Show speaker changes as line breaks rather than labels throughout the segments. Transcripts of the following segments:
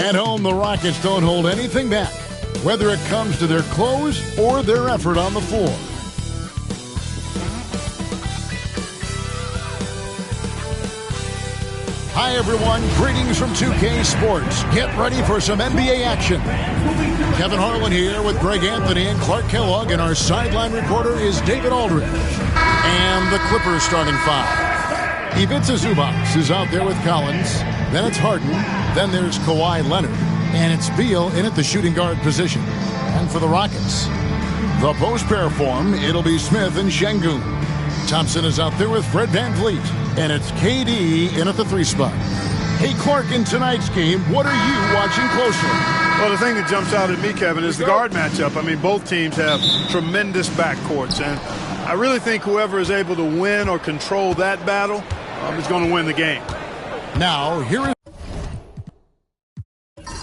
At home, the Rockets don't hold anything back, whether it comes to their clothes or their effort on the floor. Hi, everyone. Greetings from 2K Sports. Get ready for some NBA action. Kevin Harlan here with Greg Anthony and Clark Kellogg, and our sideline reporter is David Aldridge. And the Clippers starting five. Ivica Zubac is out there with Collins. Then it's Harden. Then there's Kawhi Leonard. And it's Beal in at the shooting guard position. And for the Rockets, the post pair form, it'll be Smith and Şengün. Thompson is out there with Fred VanVleet. And it's KD in at the 3 spot. Hey, Clark, in tonight's game, what are you watching closely?
Well, the thing that jumps out at me, Kevin, is the guard matchup. I mean, both teams have tremendous backcourts. And I really think whoever is able to win or control that battle is going to win the game.
Now, here is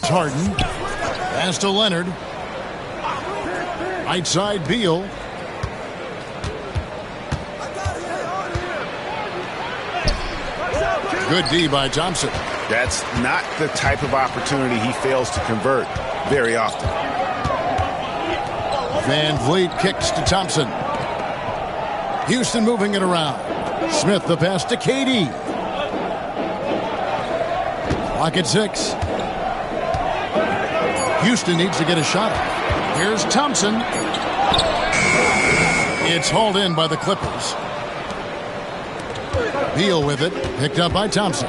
Harden. Pass to Leonard. Right side, Beal. Good D by Thompson.
That's not the type of opportunity he fails to convert very often.
VanVleet kicks to Thompson. Houston moving it around. Smith the pass to KD. Clock at 6. Houston needs to get a shot. Here's Thompson. It's hauled in by the Clippers. Beal with it, picked up by Thompson.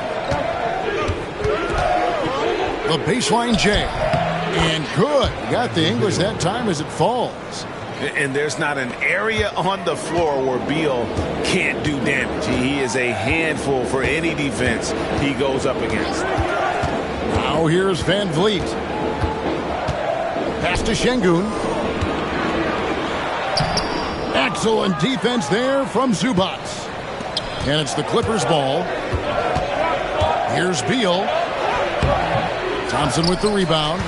The baseline J. And good. Got the English that time as it falls.
And there's not an area on the floor where Beal can't do damage. He is a handful for any defense he goes up against.
Now here's VanVleet. Pass to Şengün. Excellent defense there from Zubac. And it's the Clippers' ball. Here's Beal. Thompson with the rebound.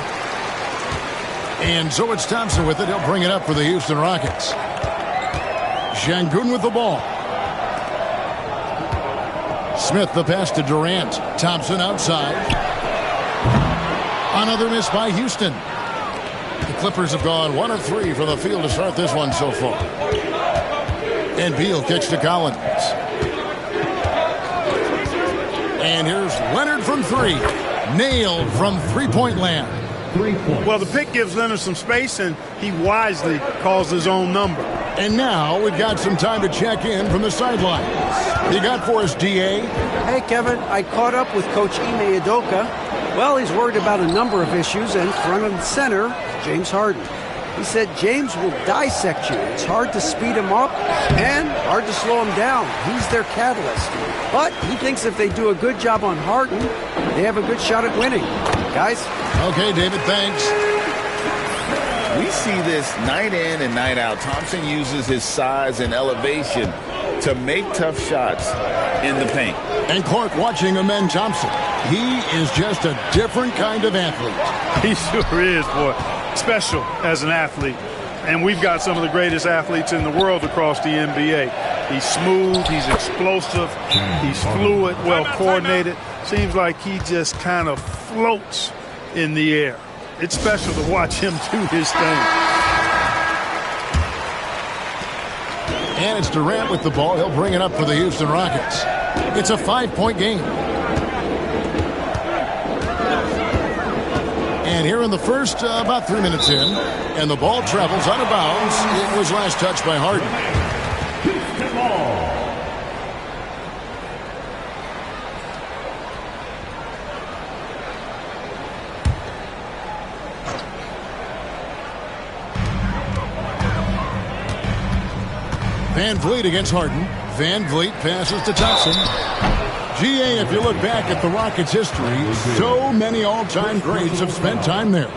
And so it's Thompson with it. He'll bring it up for the Houston Rockets. Şengün with the ball. Smith the pass to Durant. Thompson outside. Another miss by Houston. The Clippers have gone 1 of 3 from the field to start this one so far. And Beal kicks to Collins. And here's Leonard from 3. Nailed from three-point land.
Well, the pick gives Leonard some space, and he wisely calls his own number.
And now we've got some time to check in from the sidelines. You got for us, D.A.?
Hey, Kevin, I caught up with Coach Ime Udoka. Well, he's worried about a number of issues, and front and center, James Harden. He said James will dissect you. It's hard to speed him up and hard to slow him down. He's their catalyst. But he thinks if they do a good job on Harden, they have a good shot at winning. Guys?
Okay, David, thanks.
We see this night in and night out. Thompson uses his size and elevation to make tough shots in the paint.
And Clark watching Amen Thompson. He is just a different kind of athlete.
He sure is, boy. Special as an athlete. And we've got some of the greatest athletes in the world across the NBA. He's smooth, he's explosive, he's fluid, well coordinated. Seems like he just kind of floats in the air. It's special to watch him do his thing.
And it's Durant with the ball. He'll bring it up for the Houston Rockets. It's a 5-point game. And here in the first, about 3 minutes in, and the ball travels out of bounds. It was last touched by Harden. VanVleet against Harden. VanVleet passes to Thompson. GA, if you look back at the Rockets' history, so many all-time greats have spent time there.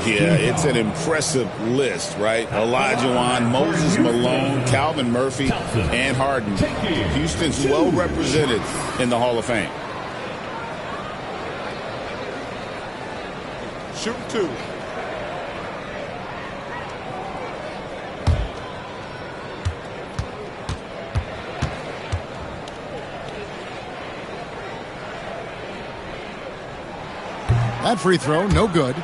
Yeah, it's an impressive list, right? Olajuwon, Moses Malone, Calvin Murphy, and Harden. Houston's well represented in the Hall of Fame.
Shoot 2.
That free throw, no good.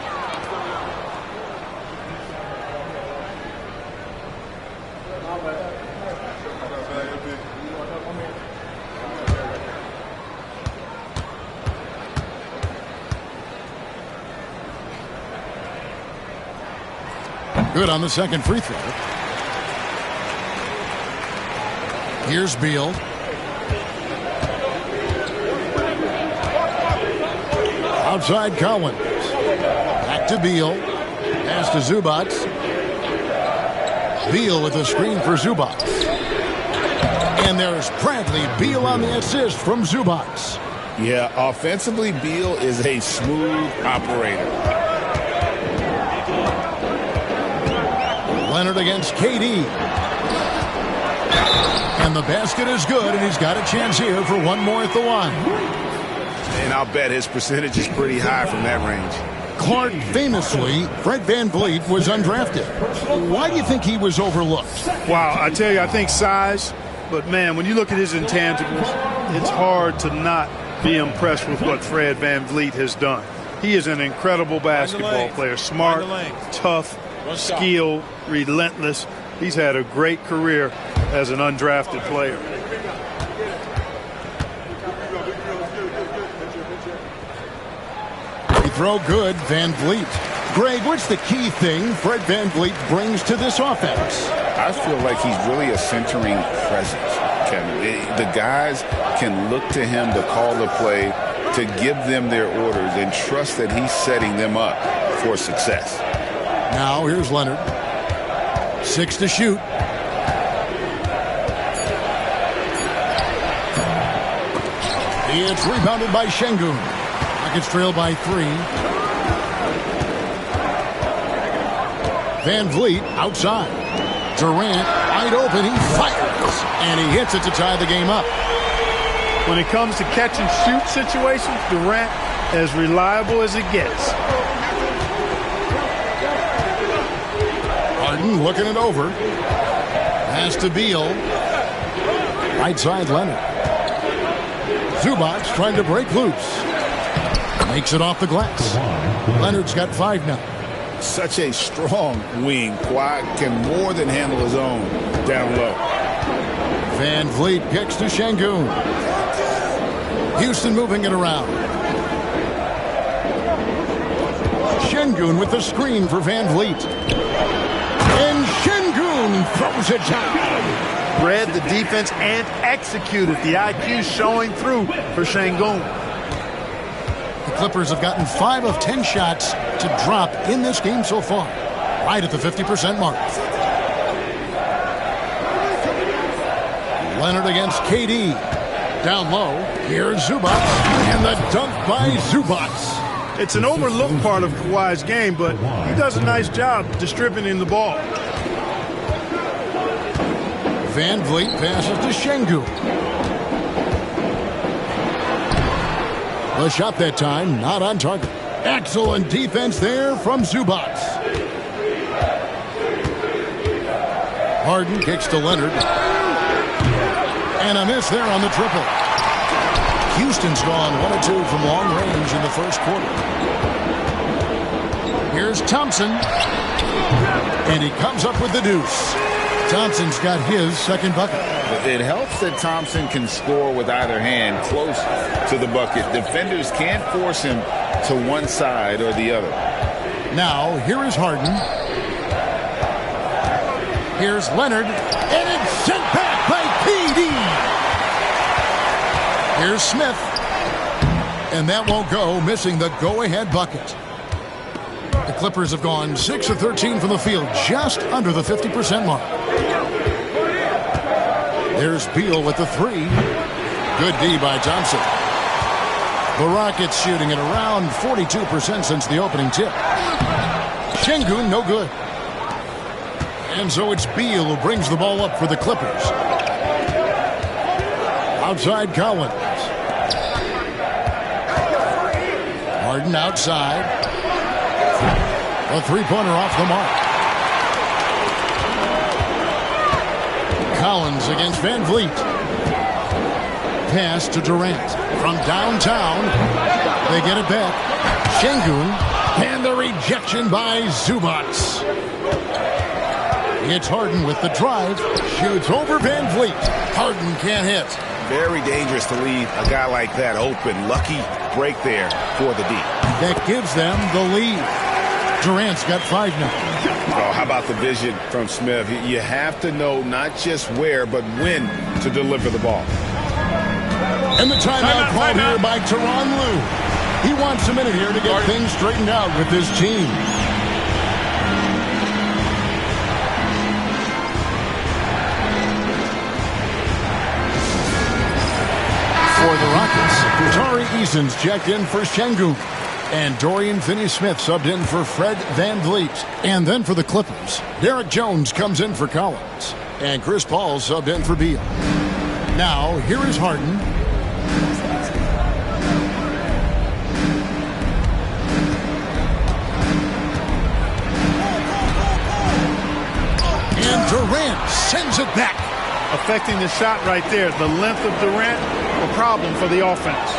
Good on the second free throw. Here's Beal. Outside Collins. Back to Beal. Pass to Zubac. Beal with a screen for Zubac. And there's Bradley Beal on the assist from Zubac.
Yeah, offensively, Beal is a smooth operator.
Leonard against KD. And the basket is good, and he's got a chance here for one more at the line.
And I'll bet his percentage is pretty high from that range.
Clark, famously, Fred VanVleet was undrafted. Why do you think he was overlooked?
Wow, I tell you, I think size. But, man, when you look at his intangibles, it's hard to not be impressed with what Fred VanVleet has done. He is an incredible basketball player. Smart, tough, skilled, relentless. He's had a great career as an undrafted player.
Throw good, VanVleet. Greg, what's the key thing Fred VanVleet brings to this offense?
I feel like he's really a centering presence, Kevin. The guys can look to him to call the play, to give them their orders, and trust that he's setting them up for success.
Now here's Leonard. 6 to shoot. It's rebounded by Şengün. Rockets trail by 3. VanVleet outside. Durant wide open. He fires. And he hits it to tie the game up.
When it comes to catch and shoot situations, Durant as reliable as it gets.
Harden looking it over. Pass to Beal. Right side Leonard. Zubac trying to break loose. Makes it off the glass. Leonard's got 5 now.
Such a strong wing. Kawhi can more than handle his own down low.
VanVleet kicks to Şengün. Houston moving it around. Şengün with the screen for VanVleet. And Şengün throws it down.
Read the defense and executed. The IQ showing through for Şengün.
The Clippers have gotten 5 of 10 shots to drop in this game so far. Right at the 50% mark. Leonard against KD. Down low. Here's Zubac. And the dunk by Zubac.
It's an overlooked part of Kawhi's game, but he does a nice job distributing the ball.
VanVleet passes to Şengün. The shot that time, not on target. Excellent defense there from Zubac. Harden kicks to Leonard. And a miss there on the triple. Houston's gone 1 of 2 from long range in the first quarter. Here's Thompson. And he comes up with the deuce. Thompson's got his second bucket.
It helps that Thompson can score with either hand close to the bucket. Defenders can't force him to one side or the other.
Now, here is Harden. Here's Leonard. And it's sent back by KD. Here's Smith. And that won't go, missing the go-ahead bucket. The Clippers have gone 6 of 13 from the field, just under the 50% mark. There's Beal with the 3. Good D by Thompson. The Rockets shooting at around 42% since the opening tip. Şengün, no good. And so it's Beal who brings the ball up for the Clippers. Outside Collins. Harden outside. A three-pointer off the mark. Collins against VanVleet. Pass to Durant. From downtown, they get it back. Şengün, and the rejection by Zubac. It's Harden with the drive. Shoots over Van Vliet. Harden can't hit.
Very dangerous to leave a guy like that open. Lucky break there for the D.
That gives them the lead. Durant's got 5 now.
Oh, how about the vision from Smith? You have to know not just where, but when to deliver the ball.
And the timeout called here by Tyronn Lue. He wants a minute here to get things straightened out with his team. For the Rockets, Tari Eason's checked in for Şengün. And Dorian Finney-Smith subbed in for Fred Van Vliet. And then for the Clippers, Derek Jones comes in for Collins. And Chris Paul subbed in for Beal. Now, here is Harden. And Durant sends it back.
Affecting the shot right there. The length of Durant, a problem for the offense.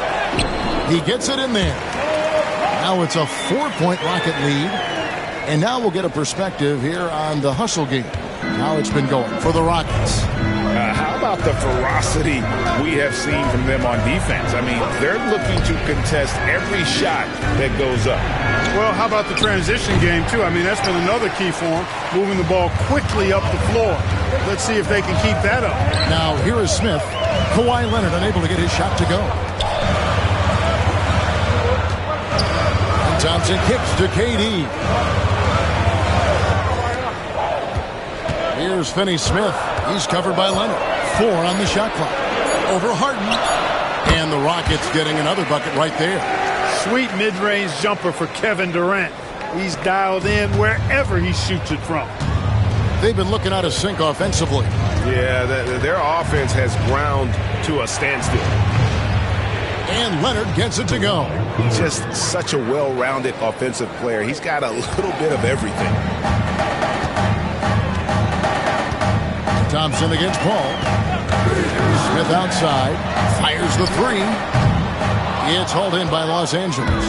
He gets it in there. Now it's a 4-point Rocket lead. And now we'll get a perspective here on the hustle game. How it's been going for the Rockets.
How about the ferocity we have seen from them on defense? I mean, they're looking to contest every shot that goes up.
Well, how about the transition game, too? I mean, that's been another key for them, moving the ball quickly up the floor. Let's see if they can keep that up.
Now, here is Smith. Kawhi Leonard unable to get his shot to go. And Thompson kicks to KD. Here's Finney-Smith. He's covered by Leonard. 4 on the shot clock. Over Harden. And the Rockets getting another bucket right there.
Sweet mid-range jumper for Kevin Durant. He's dialed in wherever he shoots it from.
They've been looking out of sync offensively.
Yeah, their offense has ground to a standstill.
And Leonard gets it to go.
He's just such a well-rounded offensive player. He's got a little bit of everything.
Thompson against Paul. Smith outside. Fires the 3. It's hauled in by Los Angeles.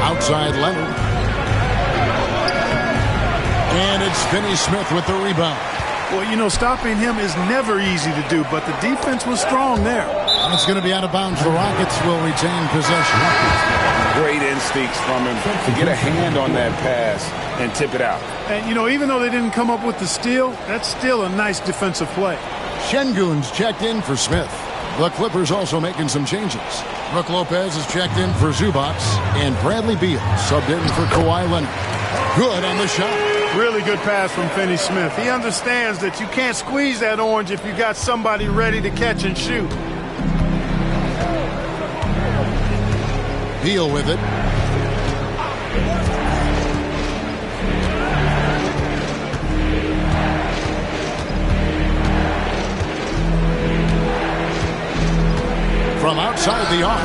Outside Leonard. And it's Finney-Smith with the rebound.
Well, you know, stopping him is never easy to do, but the defense was strong there.
And it's going to be out of bounds. The Rockets will retain possession.
Great instincts from him to get a hand on that pass and tip it out.
And, you know, even though they didn't come up with the steal, that's still a nice defensive play.
Şengün's checked in for Smith. The Clippers also making some changes. Brook Lopez is checked in for Zubac. And Bradley Beal subbed in for Kawhi Leonard. Good on the shot.
Really good pass from Finney-Smith. He understands that you can't squeeze that orange if you got somebody ready to catch and shoot.
Beal with it. From outside the arc,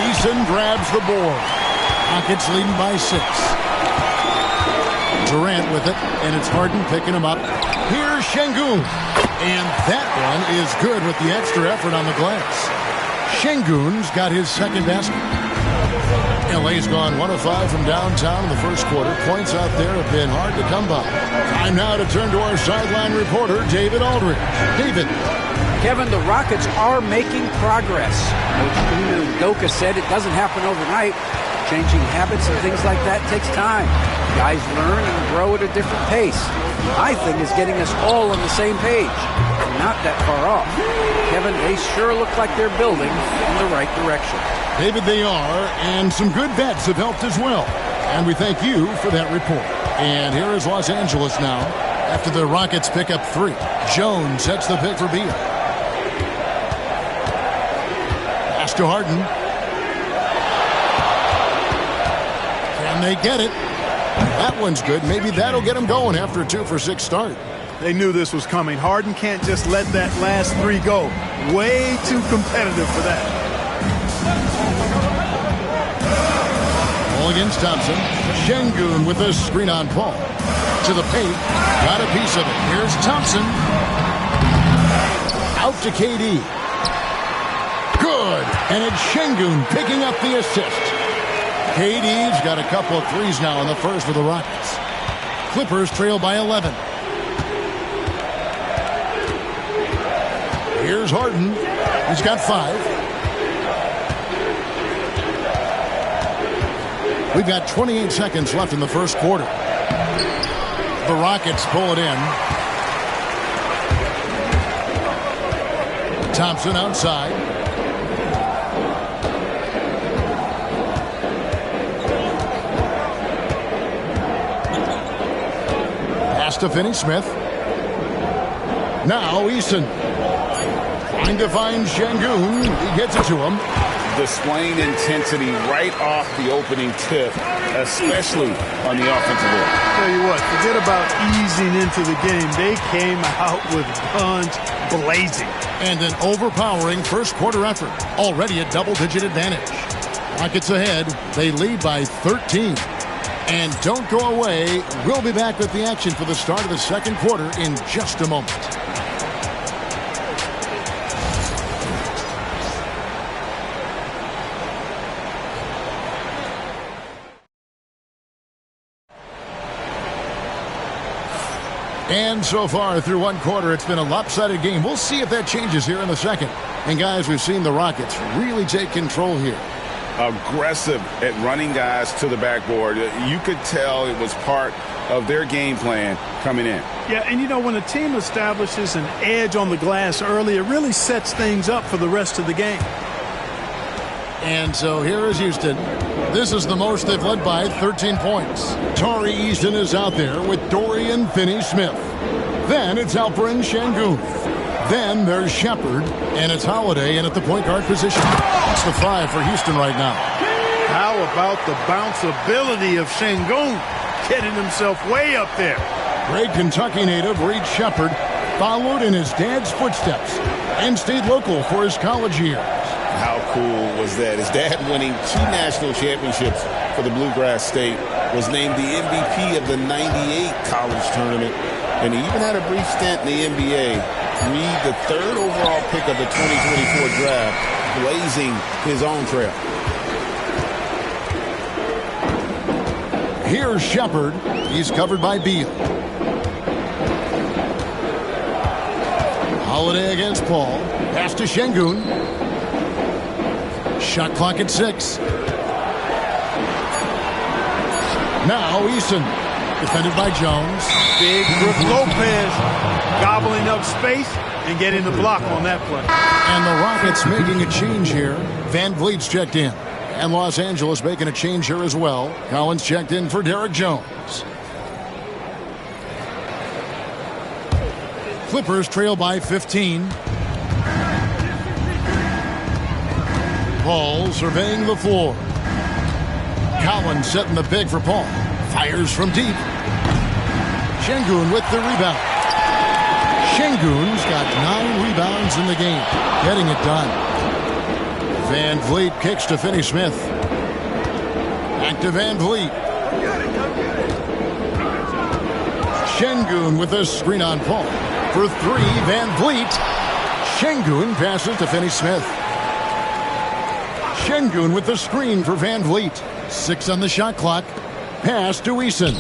Eason grabs the board. Rockets leading by 6. Durant with it, and it's Harden picking him up. Here's Şengün. And that one is good with the extra effort on the glass. Şengün's got his second basket. LA's gone 1 of 5 from downtown in the first quarter. Points out there have been hard to come by. Time now to turn to our sideline reporter, David Aldridge. David.
Kevin, the Rockets are making progress. Coach Ime Udoka said it doesn't happen overnight. Changing habits and things like that takes time. Guys learn and grow at a different pace. My thing is getting us all on the same page. We're not that far off. Kevin, they sure look like they're building in the right direction.
David, they are, and some good bets have helped as well. And we thank you for that report. And here is Los Angeles now. After the Rockets pick up 3. Jones sets the pick for Beal. Pass to Harden. Can they get it? That one's good. Maybe that'll get them going after a 2-for-6 start.
They knew this was coming. Harden can't just let that last 3 go. Way too competitive for that.
Ball against Thompson. Şengün with a screen on Paul. To the paint. Got a piece of it. Here's Thompson. Out to KD. Good. And it's Şengün picking up the assist. KD's got a couple of threes now in the first for the Rockets. Clippers trail by 11. Here's Harden. He's got 5. We've got 28 seconds left in the first quarter. The Rockets pull it in. Thompson outside. Pass to Finney-Smith. Now Eason. Trying to find Şengün. He gets it to him.
Displaying intensity right off the opening tip, especially on the offensive end.
Tell you what, forget about easing into the game. They came out with guns blazing.
And an overpowering first quarter effort. Already a double-digit advantage. Rockets ahead. They lead by 13. And don't go away. We'll be back with the action for the start of the second quarter in just a moment. And so far through one quarter, it's been a lopsided game. We'll see if that changes here in the second. And guys, we've seen the Rockets really take control here.
Aggressive at running guys to the backboard. You could tell it was part of their game plan coming in.
Yeah, and you know, when a team establishes an edge on the glass early, it really sets things up for the rest of the game.
And so here is Houston. This is the most they've led by, 13 points. Tari Eason is out there with Dorian Finney-Smith. Then it's Alperen Şengün. Then there's Shepard, and it's Holiday in at the point guard position. It's the 5 for Houston right now.
How about the bounceability of Şengün, getting himself way up there?
Great Kentucky native Reed Shepard followed in his dad's footsteps and stayed local for his college years.
How cool was that? His dad winning 2 national championships for the Bluegrass State, was named the MVP of the '98 college tournament, and he even had a brief stint in the NBA. Reed, the 3rd overall pick of the 2024 draft, blazing his own trail.
Here's Shepard. He's covered by Beal. Holiday against Paul. Pass to Şengün. Shot clock at 6. Now Eason, defended by Jones.
Big Brook Lopez gobbling up space and getting the block on that play.
And the Rockets making a change here. Van Vliet's checked in. And Los Angeles making a change here as well. Collins checked in for Derek Jones. Clippers trail by 15. Paul surveying the floor. Collins setting the pick for Paul. Fires from deep. Şengün with the rebound. Şengün's got 9 rebounds in the game. Getting it done. Van Vliet kicks to Finney-Smith. Back to Van Vliet. Şengün with a screen on Paul. For 3, Van Vliet. Şengün passes to Finney-Smith. Şengün with the screen for Van Vliet. 6 on the shot clock. Pass to Eason.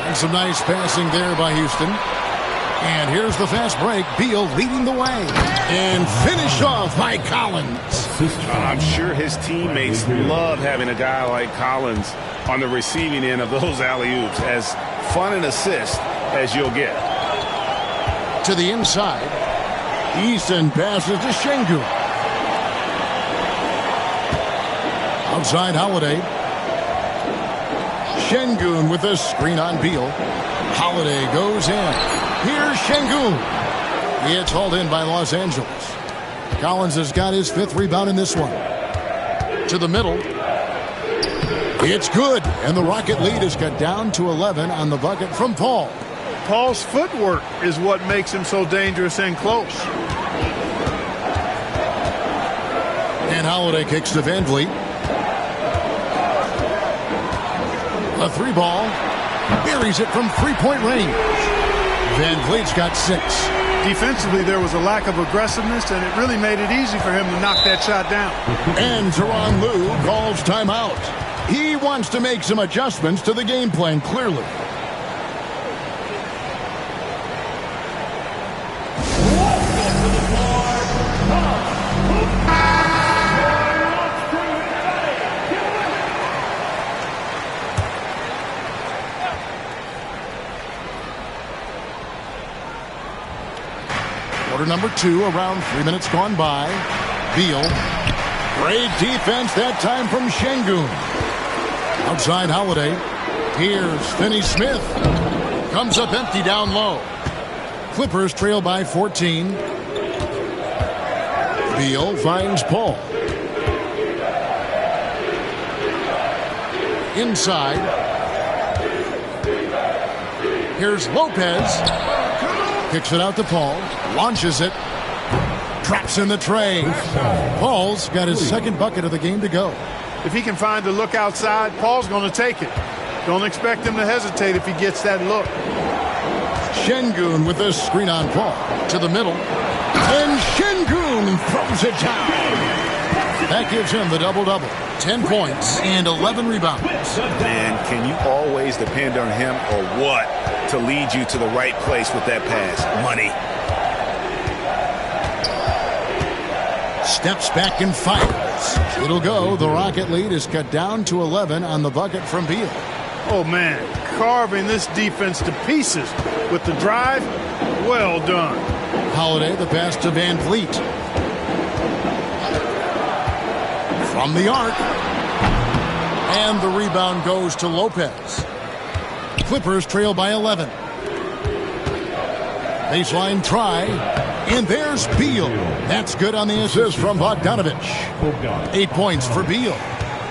And some nice passing there by Houston. And here's the fast break. Beal leading the way. And finished off by Collins.
I'm sure his teammates love having a guy like Collins on the receiving end of those alley-oops. As fun an assist as you'll get.
To the inside. Eason passes to Şengün. Outside Holiday. Şengün with a screen on Beal. Holiday goes in. Here's Şengün. It's hauled in by Los Angeles. Collins has got his 5th rebound in this one. To the middle. It's good. And the Rocket lead is cut down to 11 on the bucket from Paul.
Paul's footwork is what makes him so dangerous and close.
And Holiday kicks to Van Vliet. A 3-ball. Buries it from 3-point range. Van Vliet's got 6.
Defensively, there was a lack of aggressiveness, and it really made it easy for him to knock that shot down.
And Tyronn Lue calls timeout. He wants to make some adjustments to the game plan, clearly. Quarter number 2, around 3 minutes gone by. Beal. Great defense that time from Şengün. Outside Holiday. Here's Finney-Smith. Comes up empty down low. Clippers trail by 14. Beal finds Paul. Inside. Here's Lopez. Kicks it out to Paul. Launches it. Traps in the tray. Paul's got his second bucket of the game to go.
If he can find the look outside, Paul's going to take it. Don't expect him to hesitate if he gets that look.
Şengün with the screen on Paul. To the middle. And Şengün throws it down. That gives him the double-double. 10 points and 11 rebounds.
Man, can you always depend on him or what to lead you to the right place with that pass? Money.
Steps back and fires. It'll go. The Rocket lead is cut down to 11 on the bucket from Beal.
Oh, man, carving this defense to pieces with the drive. Well done.
Holiday, the pass to Van Vliet. From the arc. And the rebound goes to Lopez. Clippers trail by 11. Baseline try. And there's Beal. That's good on the assist from Bogdanovich. 8 points for Beal.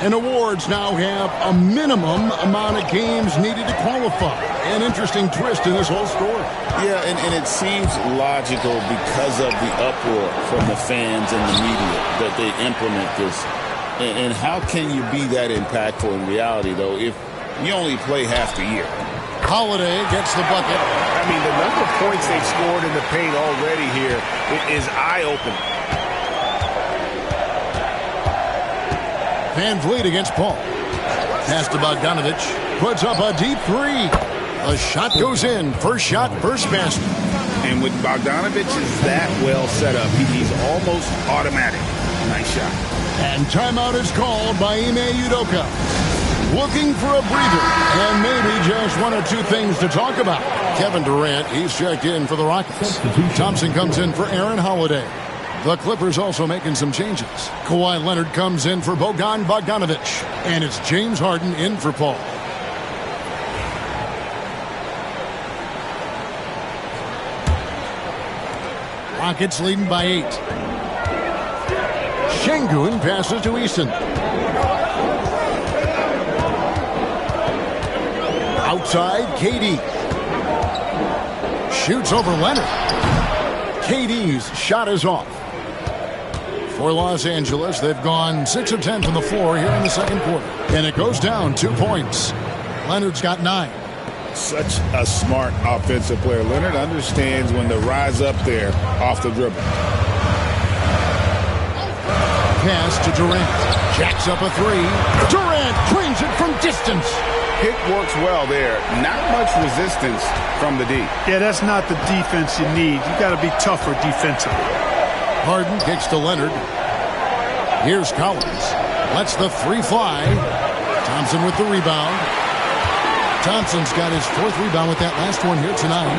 And awards now have a minimum amount of games needed to qualify. An interesting twist in this whole story.
Yeah, and it seems logical because of the uproar from the fans and the media that they implement this. And how can you be that impactful in reality, though, if you only play half the year?
Holiday gets the bucket.
I mean, the number of points they've scored in the paint already here is eye-opening.
Van Vliet against Paul. Pass to Bogdanovich. Puts up a deep three. A shot goes in. First shot, first basket.
And with Bogdanovich is that well set up, he's almost automatic. Nice shot.
And timeout is called by Ime Udoka. Looking for a breather and maybe just one or two things to talk about. Kevin Durant, he's checked in for the Rockets. Thompson comes in for Aaron Holiday. The Clippers also making some changes. Kawhi Leonard comes in for Bojan Bogdanović. And it's James Harden in for Paul. Rockets leading by 8. Şengün passes to Easton. Outside, KD. Shoots over Leonard. KD's shot is off. For Los Angeles, they've gone 6 of 10 from the floor here in the second quarter. And it goes down 2 points. Leonard's got 9.
Such a smart offensive player. Leonard understands when to rise up there off the dribble.
Pass to Durant. Jacks up a 3. Durant drains it from distance.
Pick works well there. Not much resistance from the D.
Yeah, that's not the defense you need. You got to be tougher defensively.
Harden kicks to Leonard. Here's Collins. Lets the 3 fly. Thompson with the rebound. Thompson's got his 4th rebound with that last one here tonight.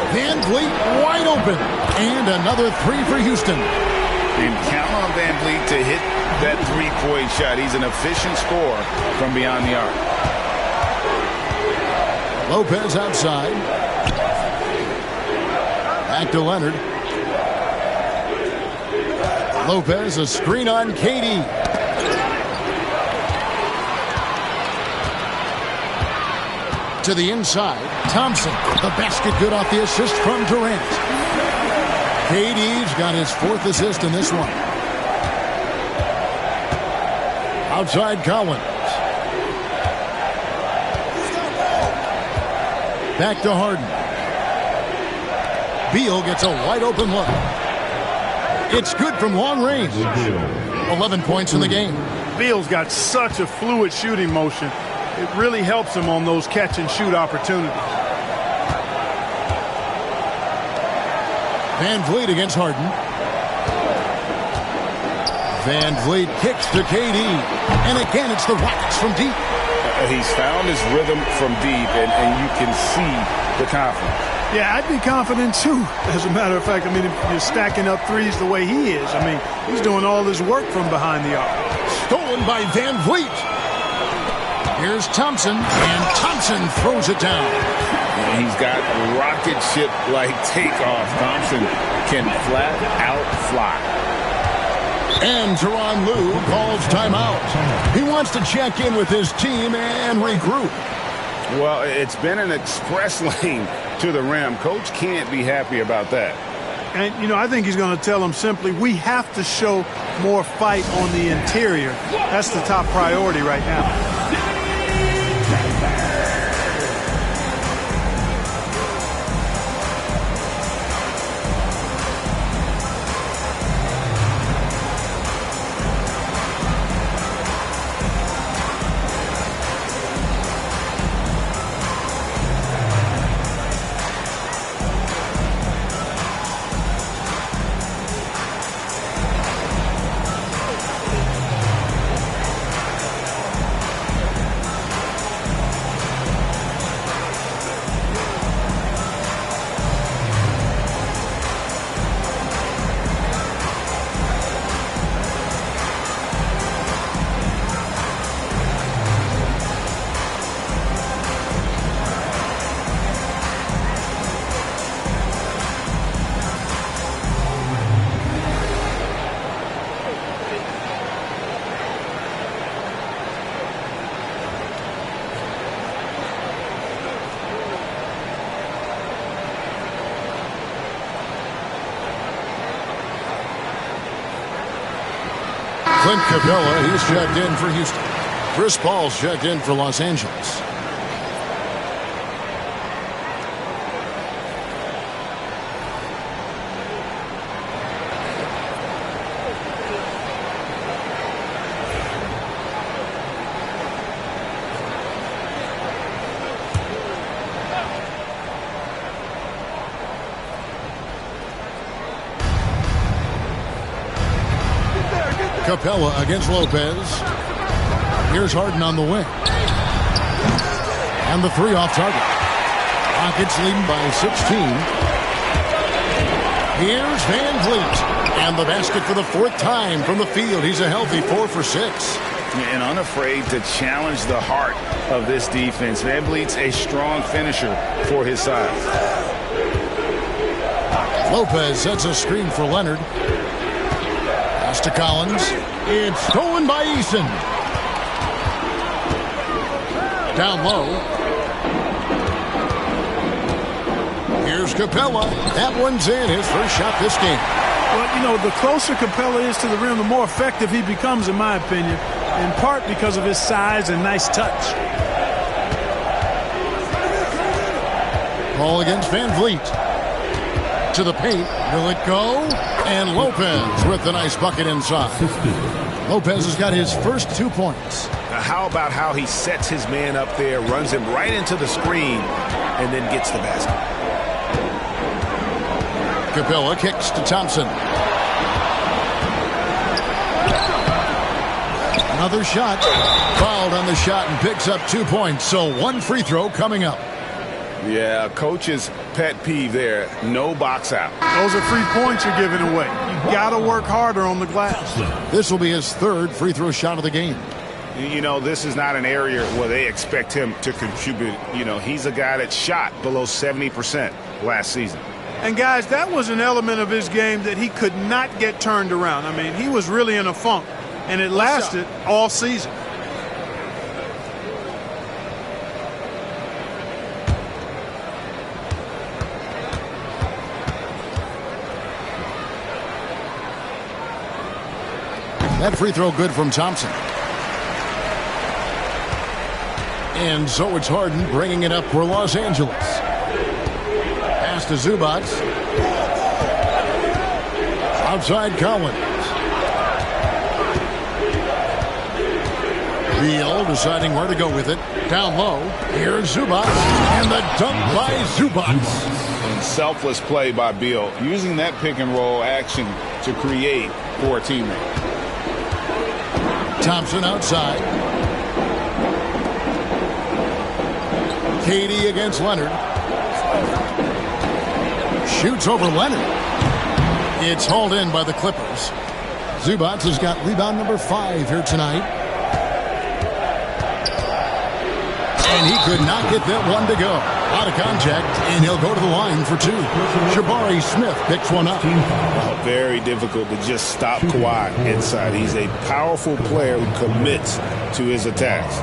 Van Vliet wide open. And another 3 for Houston.
And count on Van Vliet to hit that 3-point shot. He's an efficient scorer from beyond the arc.
Lopez outside. Back to Leonard. Lopez, a screen on KD. To the inside. Thompson. The basket good off the assist from Durant. KD's got his 4th assist in this one. Outside Collins. Back to Harden. Beal gets a wide open look. It's good from long range. 11 points in the game.
Beal's got such a fluid shooting motion. It really helps him on those catch and shoot opportunities.
Van Vliet against Harden. Van Vliet kicks to KD. And again, it's the Rockets from deep.
He's found his rhythm from deep, and you can see the confidence.
Yeah, I'd be confident too. As a matter of fact, I mean, if you're stacking up threes the way he is, I mean, he's doing all this work from behind the arc.
Stolen by Van Vliet. Here's Thompson, and Thompson throws it down.
He's got rocket ship-like takeoff. Thompson can flat out fly.
And Tyronn Lue calls timeout. He wants to check in with his team and regroup.
Well, it's been an express lane to the rim. Coach can't be happy about that.
And, you know, I think he's going to tell them simply, we have to show more fight on the interior. That's the top priority right now.
Clint Capella, he's checked in for Houston. Chris Paul's checked in for Los Angeles. Capella against Lopez. Here's Harden on the wing. And the three off target. Rockets leading by 16. Here's Van Vliet. And the basket for the fourth time from the field. He's a healthy 4 for 6.
And unafraid to challenge the heart of this defense. Van Vliet's a strong finisher for his size.
Lopez sets a screen for Leonard. Pass to Collins. It's stolen by Eason. Down low. Here's Capella. That one's in. His first shot this game.
Well, you know, the closer Capella is to the rim, the more effective he becomes, in my opinion, in part because of his size and nice touch.
Ball against Van Vliet. To the paint. Will it go? And Lopez with the nice bucket inside. Lopez has got his first 2 points.
Now how about how he sets his man up there, runs him right into the screen, and then gets the basket.
Capella kicks to Thompson. Another shot. Fouled on the shot and picks up 2 points. So one free throw coming up.
Yeah, coach's pet peeve there. No box out.
Those are free points you're giving away. You got to work harder on the glass.
This will be his third free throw shot of the game.
You know, this is not an area where they expect him to contribute. You know, he's a guy that shot below 70% last season.
And, guys, that was an element of his game that he could not get turned around. I mean, he was really in a funk, and it lasted all season.
That free throw good from Thompson. And so it's Harden bringing it up for Los Angeles. Pass to Zubac. Outside Collins. Beal deciding where to go with it. Down low. Here's Zubac. And the dunk by Zubac.
Selfless play by Beal, using that pick and roll action to create for a teammate.
Thompson outside. KD against Leonard. Shoots over Leonard. It's hauled in by the Clippers. Zubac has got rebound number 5 here tonight. And he could not get that one to go. Out of contact, and he'll go to the line for 2. Jabari Smith picks one up.
Very difficult to just stop Kawhi inside. He's a powerful player who commits to his attacks.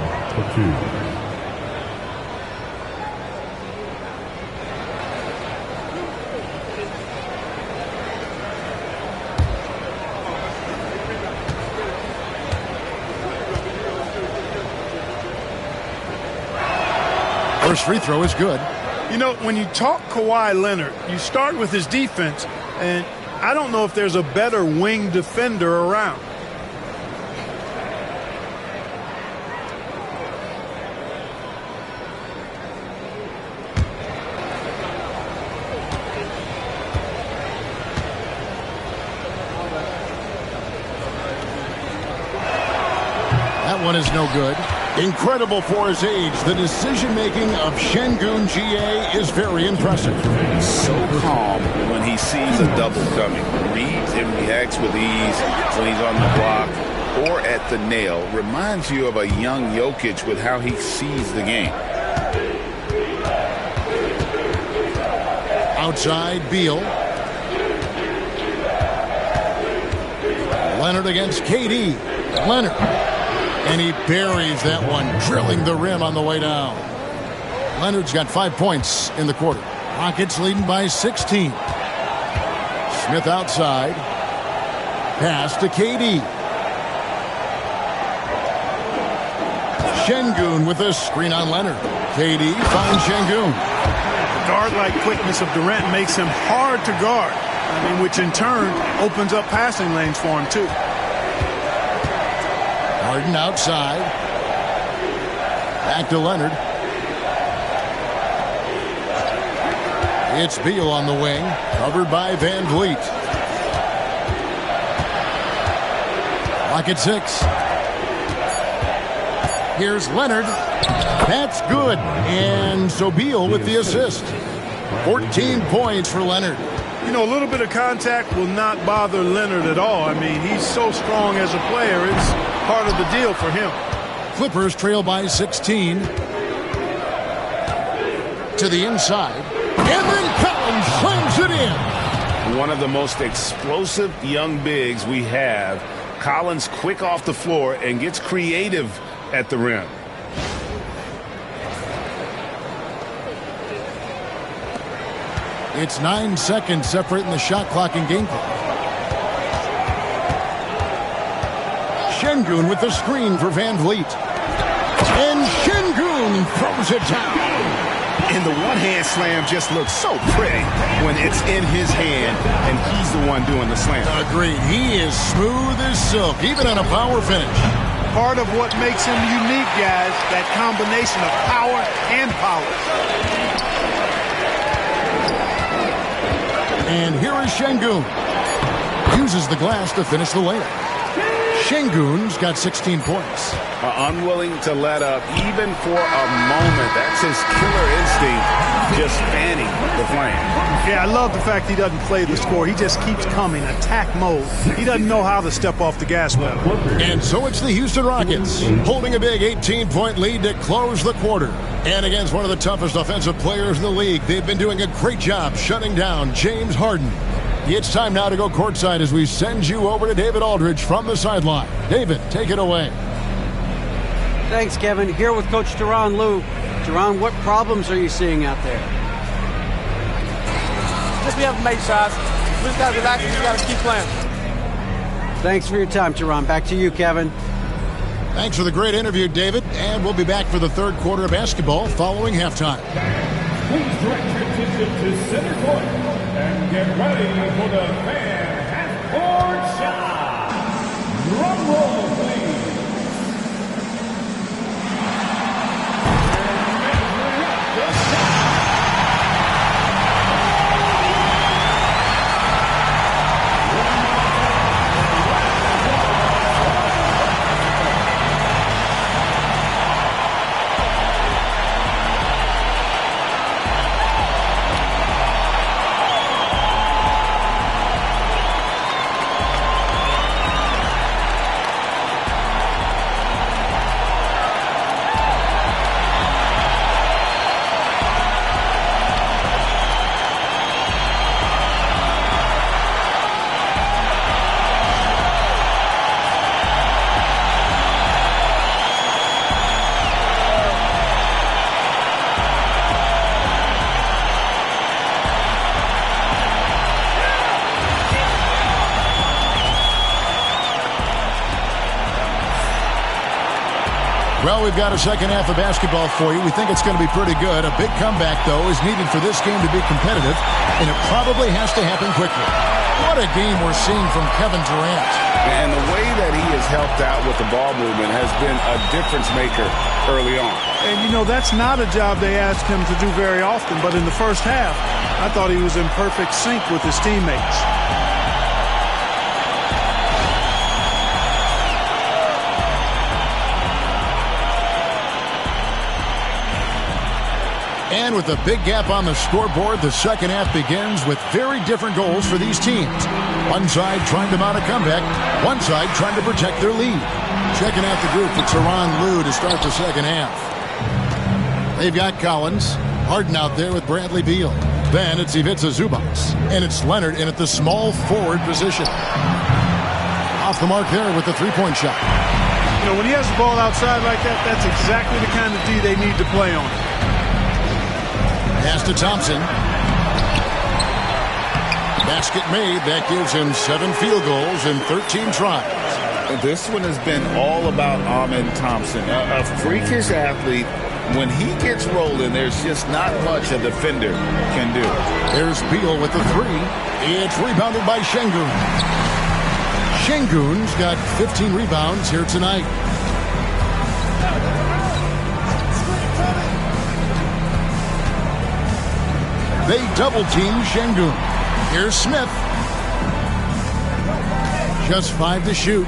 First free throw is good.
You know, when you talk Kawhi Leonard, you start with his defense, and I don't know if there's a better wing defender around.
That one is no good. Incredible for his age. The decision-making of Şengün GA is very impressive.
So calm when he sees a double coming. Reads and reacts with ease when he's on the block or at the nail. Reminds you of a young Jokic with how he sees the game.
Outside, Beal. Leonard against KD. Leonard. And he buries that one, drilling the rim on the way down. Leonard's got 5 points in the quarter. Rockets leading by 16. Smith outside. Pass to KD. Şengün with a screen on Leonard. KD finds Şengün.
Guard-like quickness of Durant makes him hard to guard, which in turn opens up passing lanes for him too.
Harden outside. Back to Leonard. It's Beal on the wing. Covered by Van Vliet. Clock at 6. Here's Leonard. That's good. And so Beal with the assist. 14 points for Leonard.
You know, a little bit of contact will not bother Leonard at all. I mean, he's so strong as a player. It's part of the deal for him.
Clippers trail by 16. To the inside. And then Collins slams it in.
One of the most explosive young bigs we have. Collins quick off the floor and gets creative at the rim.
It's 9 seconds separating the shot clock and game clock. Şengün with the screen for Van Vliet. And Şengün throws it down.
And the one-hand slam just looks so pretty when it's in his hand and he's the one doing the slam.
Agreed. He is smooth as silk, even on a power finish.
Part of what makes him unique, guys, that combination of power and polish.
And here is Şengün. Uses the glass to finish the layup. Şengün's got 16 points.
Unwilling to let up even for a moment. That's his killer instinct, just fanning the flame.
Yeah, I love the fact he doesn't play the score. He just keeps coming, attack mode. He doesn't know how to step off the gas pedal.
And so it's the Houston Rockets holding a big 18-point lead to close the quarter. And against one of the toughest offensive players in the league, they've been doing a great job shutting down James Harden. It's time now to go courtside as we send you over to David Aldridge from the sideline. David, take it away.
Thanks, Kevin. Here with Coach Tyronn Lue. Tyronn, what problems are you seeing out there?
Just be able to make shots. We just got to relax and we got to keep playing.
Thanks for your time, Tyronn. Back to you, Kevin.
Thanks for the great interview, David. And we'll be back for the third quarter of basketball following halftime.
Please direct your attention to center court and get ready for the fan halftime. Drum roll, please.
Well, we've got a second half of basketball for you. We think it's going to be pretty good. A big comeback, though, is needed for this game to be competitive, and it probably has to happen quickly. What a game we're seeing from Kevin Durant.
And the way that he has helped out with the ball movement has been a difference maker early on.
And, you know, that's not a job they ask him to do very often, but in the first half, I thought he was in perfect sync with his teammates.
And with a big gap on the scoreboard, the second half begins with very different goals for these teams. One side trying to mount a comeback, one side trying to protect their lead. Checking out the group for Tyronn Lue to start the second half. They've got Collins, Harden out there with Bradley Beal. Then it's Ivica Zubac, and it's Leonard in at the small forward position. Off the mark there with the three-point shot.
You know, when he has the ball outside like that, that's exactly the kind of D they need to play on.
Pass to Thompson. Basket made. That gives him 7 field goals in 13 tries.
This one has been all about Amen Thompson, a freakish athlete. When he gets rolling, there's just not much a defender can do.
There's Beal with the three. It's rebounded by Şengün. Şengün's got 15 rebounds here tonight. They double-team Şengün. Here's Smith. Just 5 to shoot.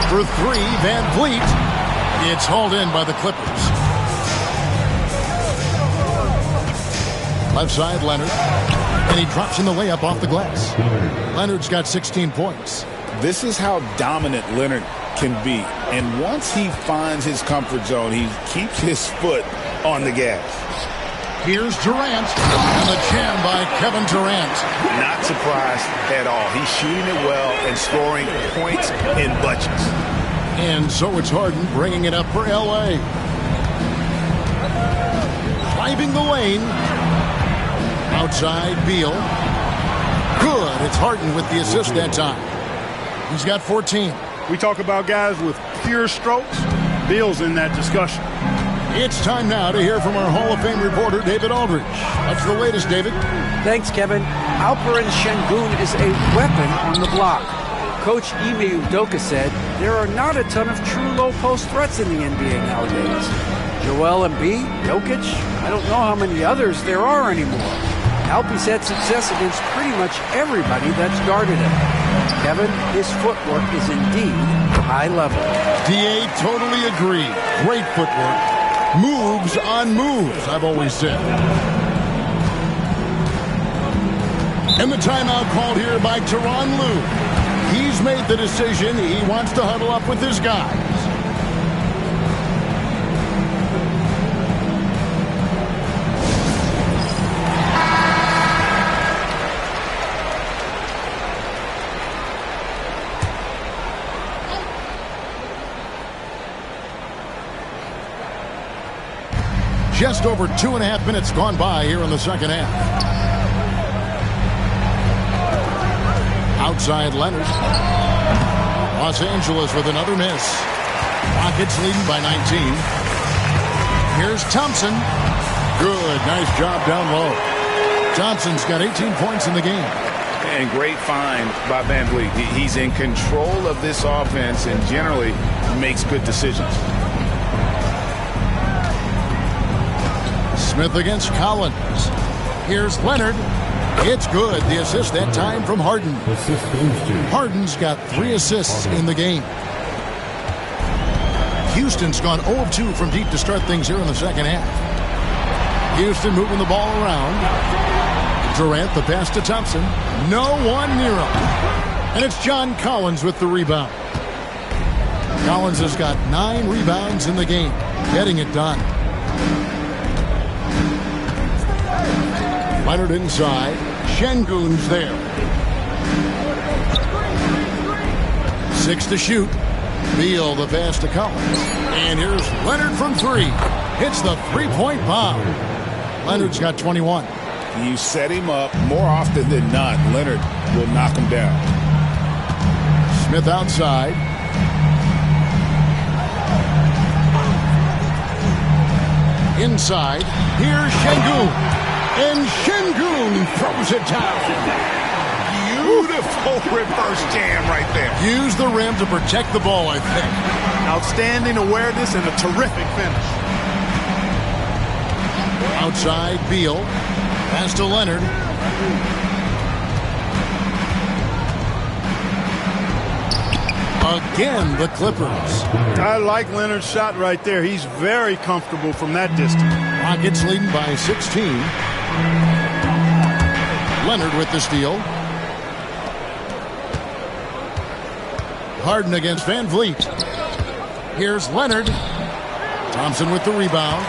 For 3, Van Vliet. It's hauled in by the Clippers. Left side, Leonard. And he drops in the layup off the glass. Leonard's got 16 points.
This is how dominant Leonard can be. And once he finds his comfort zone, he keeps his foot on the gas.
Here's Durant, and the jam by Kevin Durant.
Not surprised at all. He's shooting it well and scoring points in bunches.
And so it's Harden bringing it up for L.A. Driving the lane. Outside, Beal. Good. It's Harden with the assist that time. He's got 14.
We talk about guys with pure strokes. Beal's in that discussion.
It's time now to hear from our Hall of Fame reporter, David Aldridge. What's the latest, David?
Thanks, Kevin. Alperen Şengün is a weapon on the block. Coach Ime Udoka said there are not a ton of true low-post threats in the NBA nowadays. Joel Embiid, Jokic, I don't know how many others there are anymore. Alpe's had success against pretty much everybody that's guarded him. Kevin, his footwork is indeed high level.
DA totally agree. Great footwork. Moves on moves, I've always said. And the timeout called here by Tyronn Lue. He's made the decision. He wants to huddle up with his guys. Just over 2.5 minutes gone by here in the second half. Outside Leonard. Los Angeles with another miss. Rockets leading by 19. Here's Thompson. Good. Nice job down low. Thompson's got 18 points in the game.
And great find by Van Vliet. He's in control of this offense and generally makes good decisions.
Smith against Collins. Here's Leonard. It's good. The assist that time from Harden. Harden's got 3 assists in the game. Houston's gone 0 of 2 from deep to start things here in the second half. Houston moving the ball around. Durant, the pass to Thompson. No one near him. And it's John Collins with the rebound. Collins has got 9 rebounds in the game, getting it done. Leonard inside. Şengün's there. 6 to shoot. Beal the pass to Collins. And here's Leonard from 3. Hits the three-point bomb. Leonard's got 21.
You set him up more often than not. Leonard will knock him down.
Smith outside. Inside. Here's Şengün. And Şengün throws it down.
Beautiful reverse jam right there.
Use the rim to protect the ball, I think.
Outstanding awareness and a terrific finish.
Outside, Beal. Pass to Leonard. Again, the Clippers.
I like Leonard's shot right there. He's very comfortable from that distance.
Rockets leading by 16. Leonard with the steal. Harden against Van Vliet. Here's Leonard. Thompson with the rebound.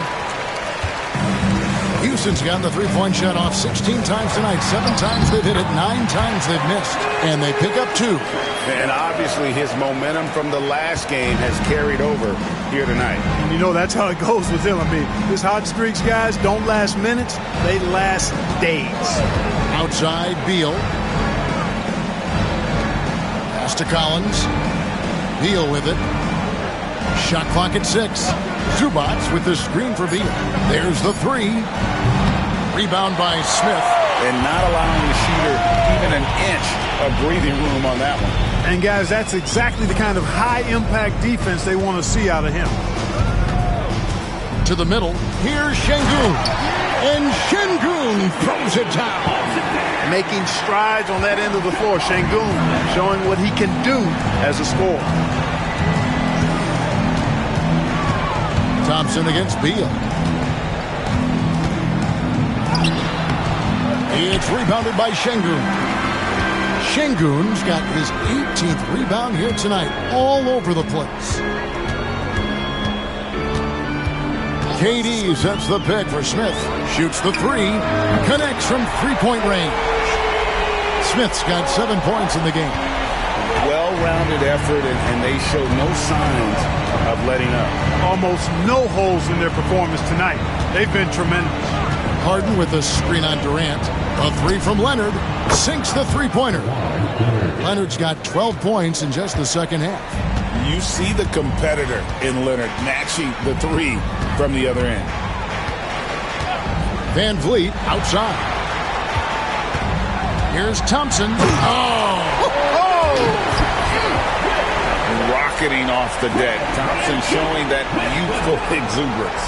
Houston's gotten the three-point shot off 16 times tonight. 7 times they've hit it, 9 times they've missed. And they pick up 2.
And obviously his momentum from the last game has carried over here tonight.
And you know, that's how it goes with him. I mean, his hot streaks, guys, don't last minutes. They last days.
Outside, Beal. Pass to Collins. Beal with it. Shot clock at 6. Zubac with the screen for Beal. There's the 3. Rebound by Smith.
And not allowing the shooter even an inch of breathing room on that one.
And, guys, that's exactly the kind of high-impact defense they want to see out of him.
To the middle. Here's Şengün. And Şengün throws it down.
Making strides on that end of the floor. Şengün showing what he can do as a scorer.
Thompson against Beal. It's rebounded by Şengün. Şengün's got his 18th rebound here tonight, all over the place. KD sets the pick for Smith. Shoots the 3. Connects from three-point range. Smith's got 7 points in the game.
Well-rounded effort, and they show no signs of letting up.
Almost no holes in their performance tonight. They've been tremendous.
Harden with a screen on Durant. A 3 from Leonard. Sinks the three-pointer. Leonard's got 12 points in just the second half.
You see the competitor in Leonard matching the 3 from the other end.
Van Vliet outside. Here's Thompson. Oh!
Rocketing off the deck. Thompson showing that youthful exuberance.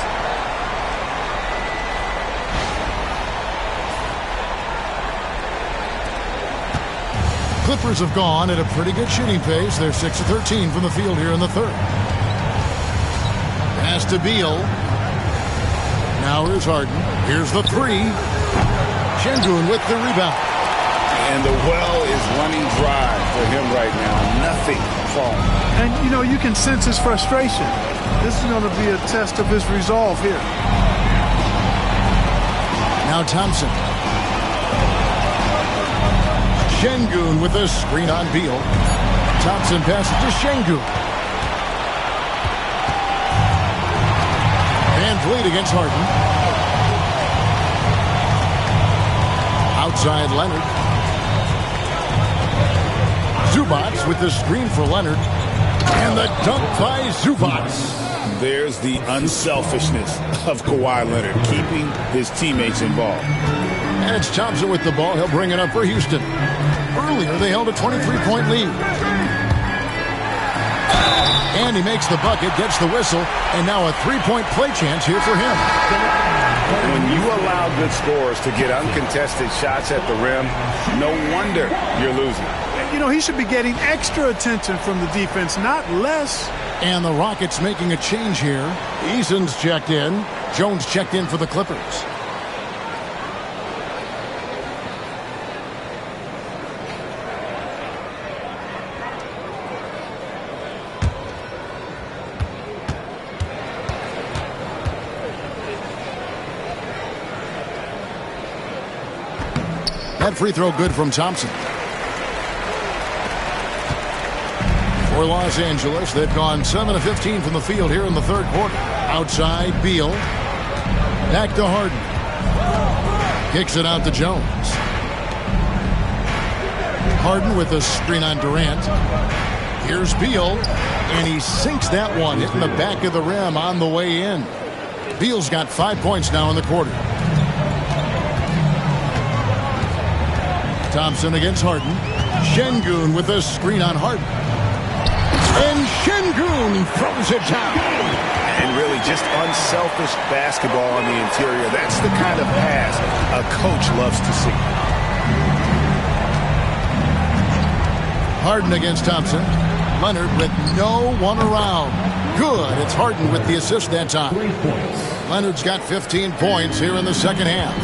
Clippers have gone at a pretty good shooting pace. They're 6 of 13 from the field here in the third. Pass to Beal. Now here's Harden. Here's the 3. Şengün with the rebound.
And the well is running dry for him right now. Nothing falling.
And, you know, you can sense his frustration. This is going to be a test of his resolve here.
Now Thompson. Şengün with a screen on Beal. Thompson passes to Şengün. Van Vliet against Harden. Outside Leonard. Zubac with the screen for Leonard. And the dunk by Zubac.
There's the unselfishness of Kawhi Leonard, keeping his teammates involved.
And it's Thompson with the ball. He'll bring it up for Houston. Earlier, they held a 23-point lead. And he makes the bucket, gets the whistle, and now a three-point play chance here for him.
When you allow good scorers to get uncontested shots at the rim, no wonder you're losing.
You know, he should be getting extra attention from the defense, not less.
And the Rockets making a change here. Eason's checked in. Jones checked in for the Clippers. That free throw good from Thompson. For Los Angeles, they've gone 7 of 15 from the field here in the third quarter. Outside, Beal. Back to Harden. Kicks it out to Jones. Harden with a screen on Durant. Here's Beal, and he sinks that one, hitting the back of the rim on the way in. Beal's got 5 points now in the quarter. Thompson against Harden. Şengün with a screen on Harden. And Şengün throws it down.
And really just unselfish basketball on the interior. That's the kind of pass a coach loves to see.
Harden against Thompson. Leonard with no one around. Good. It's Harden with the assist that time. Leonard's got 15 points here in the second half.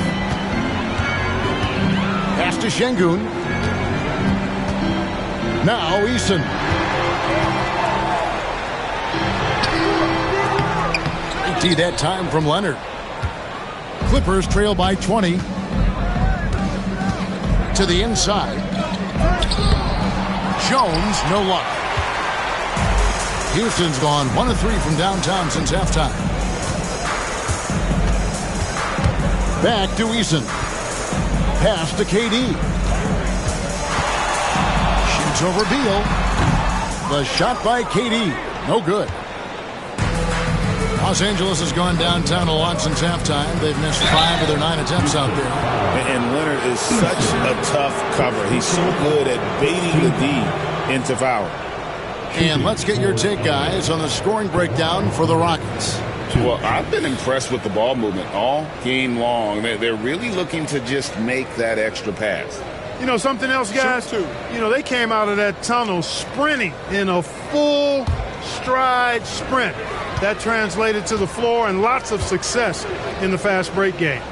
Pass to Şengün. Now Eason. That time from Leonard. Clippers trail by 20. To the inside. Jones, no luck. Houston's gone 1 of 3 from downtown since halftime. Back to Eason. Pass to KD. Shoots over Beal. The shot by KD. No good. Los Angeles has gone downtown a lot since halftime. They've missed 5 of their 9 attempts out there.
And Leonard is such a tough cover. He's so good at baiting the D into foul.
And let's get your take, guys, on the scoring breakdown for the Rockets.
Well, I've been impressed with the ball movement all game long. They're really looking to just make that extra pass.
You know, something else, guys? You know, they came out of that tunnel sprinting in a full stride sprint. That translated to the floor and lots of success in the fast break game.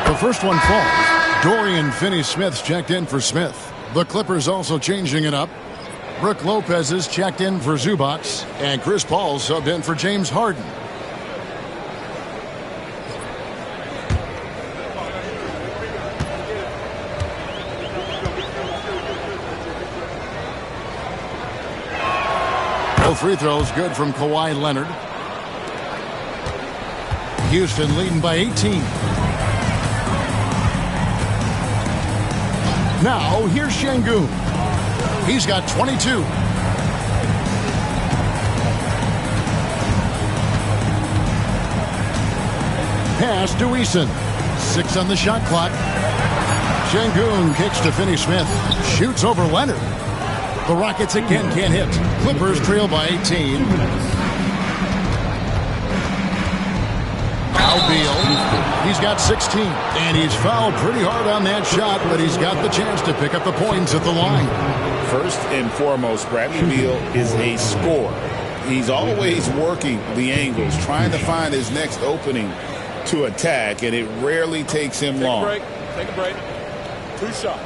The first one falls. Dorian Finney-Smith's checked in for Smith. The Clippers also changing it up. Brook Lopez is checked in for Zubac. And Chris Paul subbed in for James Harden. Both free throws good from Kawhi Leonard. Houston leading by 18. Now, here's Şengün. He's got 22. Pass to Eason. 6 on the shot clock. Şengün kicks to Finney-Smith. Shoots over Leonard. The Rockets again can't hit. Clippers trail by 18. Now Beal. He's got 16. And he's fouled pretty hard on that shot, but he's got the chance to pick up the points at the line.
First and foremost, Bradley Beal is a scorer. He's always working the angles, trying to find his next opening to attack, and it rarely takes him long.
Take a break. 2 shots.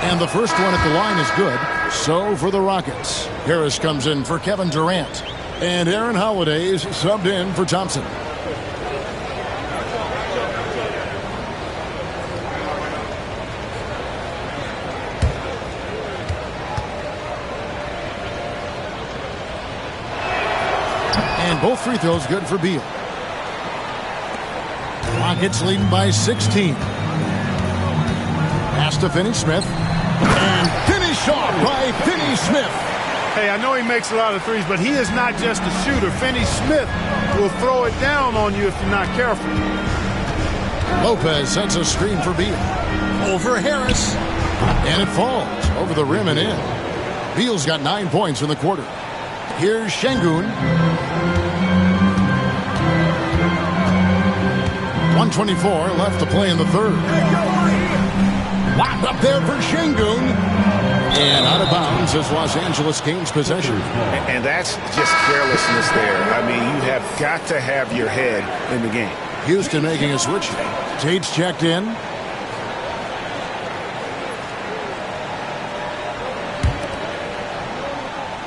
And the first one at the line is good. So for the Rockets, Harris comes in for Kevin Durant. And Aaron Holiday's subbed in for Thompson. And both free throws good for Beal. Rockets leading by 16. Pass to Finney-Smith. And finish off by Finney Smith.
Hey, I know he makes a lot of threes, but he is not just a shooter. Finney Smith will throw it down on you if you're not careful.
Lopez sets a screen for Beal. Over Harris. And it falls over the rim and in. Beal's got 9 points in the quarter. Here's Şengün. 1:24 left to play in the third. Locked up there for Şengün. And out of bounds as Los Angeles gains possession.
And that's just carelessness there. I mean, you have got to have your head in the game.
Houston making a switch. Tate's checked in.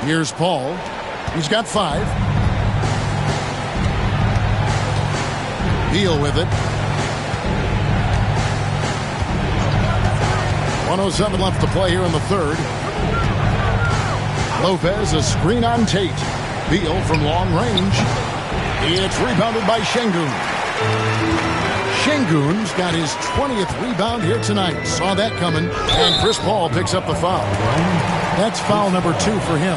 Here's Paul. He's got 5. Beal with it. 1:07 left to play here in the third. Lopez, a screen on Tate. Beal from long range. It's rebounded by Şengün. Şengün's got his 20th rebound here tonight. Saw that coming. And Chris Paul picks up the foul. That's foul number 2 for him.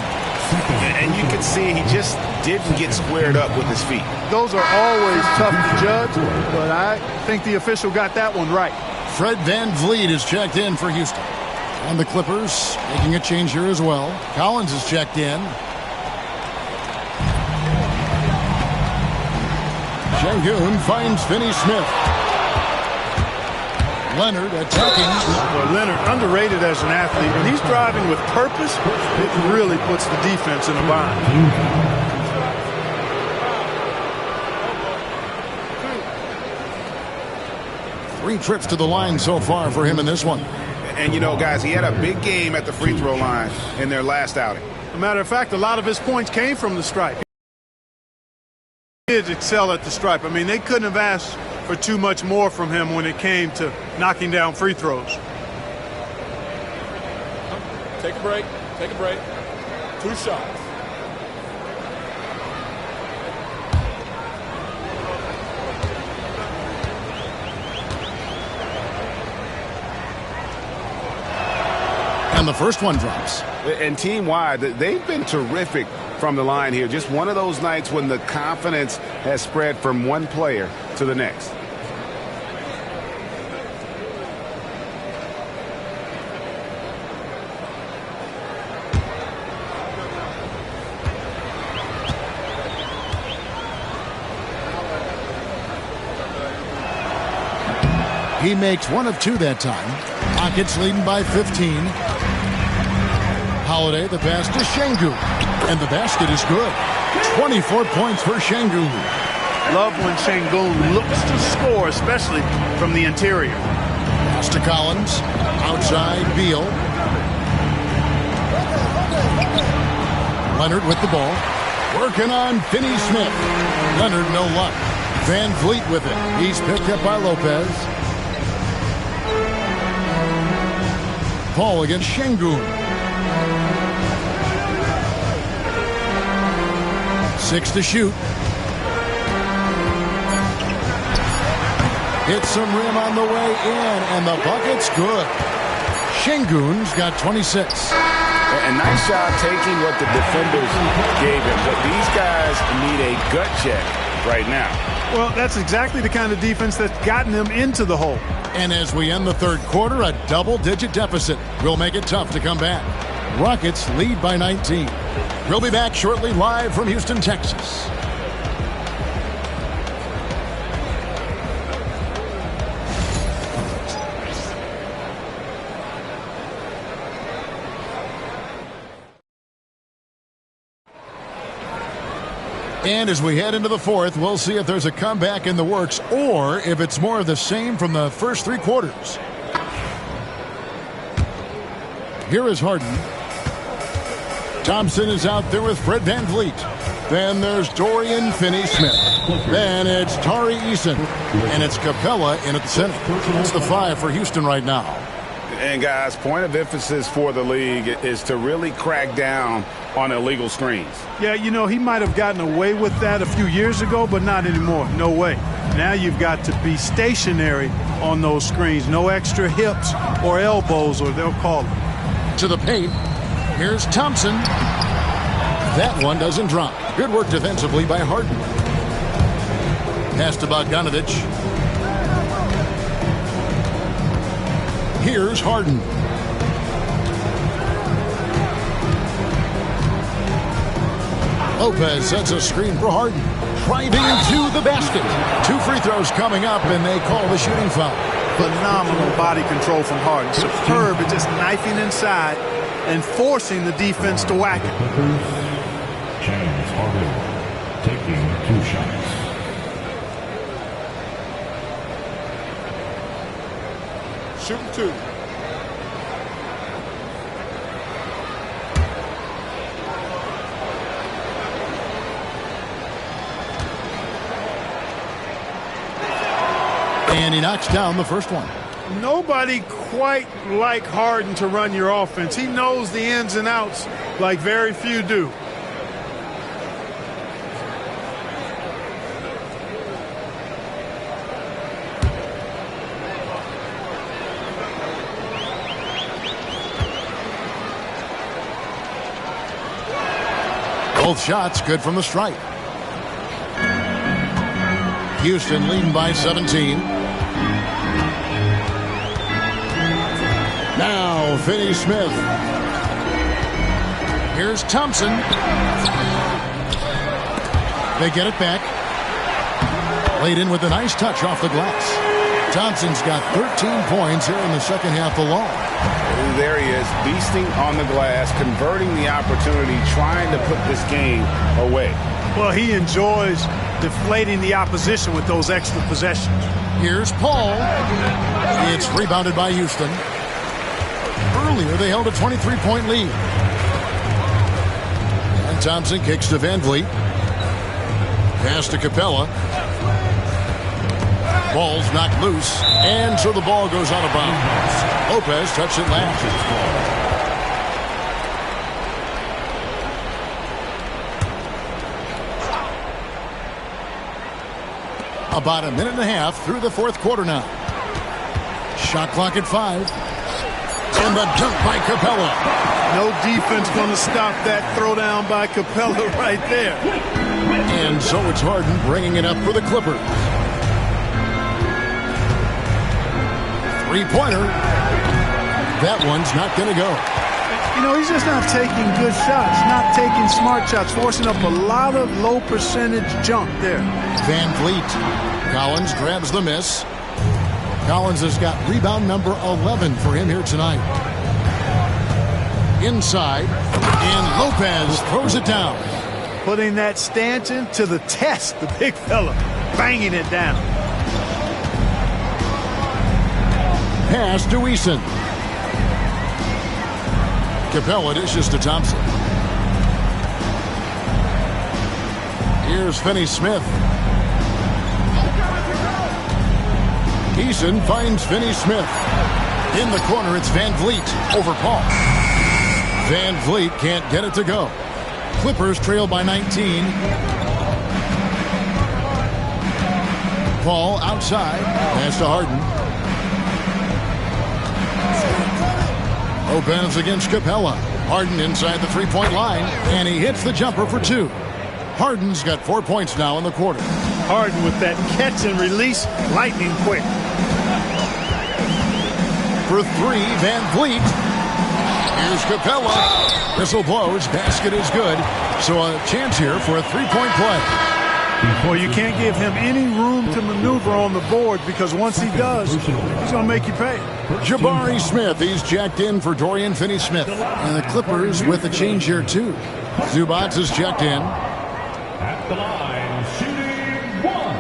And you can see he just didn't get squared up with his feet.
Those are always tough to judge, but I think the official got that one right.
Fred VanVleet is checked in for Houston. And the Clippers making a change here as well. Collins is checked in. Şengün finds Finney Smith. Leonard attacking.
Well, Leonard, underrated as an athlete. When he's driving with purpose, it really puts the defense in a bind.
3 trips to the line so far for him in this one.
And, you know, guys, he had a big game at the free throw line in their last outing.
As a matter of fact, a lot of his points came from the stripe. He did excel at the stripe. I mean, they couldn't have asked for too much more from him when it came to knocking down free throws.
Take a break. Take a break. 2 shots.
And the first one drops.
And team-wide, they've been terrific from the line here. Just one of those nights when the confidence has spread from one player to the next.
He makes 1 of 2 that time. Rockets leading by 15. Holiday, the pass to Şengün. And the basket is good. 24 points for Şengün.
Love when Şengün looks to score, especially from the interior.
Pass to Collins. Outside, Beal. Leonard with the ball. Working on Finney Smith. Leonard, no luck. VanVleet with it. He's picked up by Lopez. Paul against Şengün. 6 to shoot. Hits some rim on the way in, and the bucket's good. Şengün's got 26.
A nice job taking what the defenders gave him, but these guys need a gut check right now.
Well, that's exactly the kind of defense that's gotten them into the hole.
And as we end the third quarter, a double-digit deficit will make it tough to come back. Rockets lead by 19. We'll be back shortly live from Houston, Texas. And as we head into the fourth, we'll see if there's a comeback in the works or if it's more of the same from the first 3 quarters. Here is Harden. Thompson is out there with Fred VanVleet. Then there's Dorian Finney-Smith. Then it's Tari Eason. And it's Capella in at the center. That's the 5 for Houston right now.
And, guys, point of emphasis for the league is to really crack down on illegal screens.
Yeah, you know, he might have gotten away with that a few years ago, but not anymore. No way. Now you've got to be stationary on those screens. No extra hips or elbows, or they'll call it.
To the paint. Here's Thompson. That one doesn't drop. Good work defensively by Harden. Pass to Bogdanovich. Here's Harden. Lopez sets a screen for Harden. Driving to the basket. 2 free throws coming up, and they call the shooting foul.
Phenomenal body control from Harden. Superb at just knifing inside and forcing the defense to whack it.
James Harden taking 2 shots.
Shooting 2.
And he knocks down the first one.
Nobody quite like Harden to run your offense. He knows the ins and outs like very few do.
Both shots good from the stripe. Houston leading by 17. Now Finney-Smith. Here's Thompson. They get it back. Laid in with a nice touch off the glass. Thompson's got 13 points here in the second half alone.
There he is, beasting on the glass, converting the opportunity, trying to put this game away.
Well, he enjoys deflating the opposition with those extra possessions.
Here's Paul. It's rebounded by Houston. Earlier, they held a 23-point lead. And Thompson kicks to Van Vliet. Pass to Capella. Ball's knocked loose, and so the ball goes out of bounds. Lopez touched it last. About a minute and a half through the fourth quarter now. Shot clock at 5. And the dunk by Capella.
No defense going to stop that throwdown by Capella right there.
And so it's Harden bringing it up for the Clippers. Three-pointer. That one's not going to go.
You know, he's just not taking good shots, not taking smart shots, forcing up a lot of low percentage junk there.
Van Vliet. Collins grabs the miss. Collins has got rebound number 11 for him here tonight. Inside, and Lopez throws it down.
Putting that stanchion to the test, the big fella, banging it down.
Pass to Eason. Capella dishes to Thompson. Here's Finney-Smith. Eason finds Finney-Smith. In the corner, it's Van Vliet over Paul. Van Vliet can't get it to go. Clippers trail by 19. Paul outside. Pass to Harden. Lopez against Capella. Harden inside the three-point line, and he hits the jumper for 2. Harden's got 4 points now in the quarter.
Harden with that catch and release, lightning quick.
For 3, Van Vliet. Here's Capella. Whistle blows. Basket is good. So a chance here for a three-point play.
Well, you can't give him any room to maneuver on the board because once he does, he's going to make you pay.
Jabari Smith, he's jacked in for Dorian Finney-Smith. And the Clippers with a change here, too. Zubats is checked in.
At the line, shooting 1.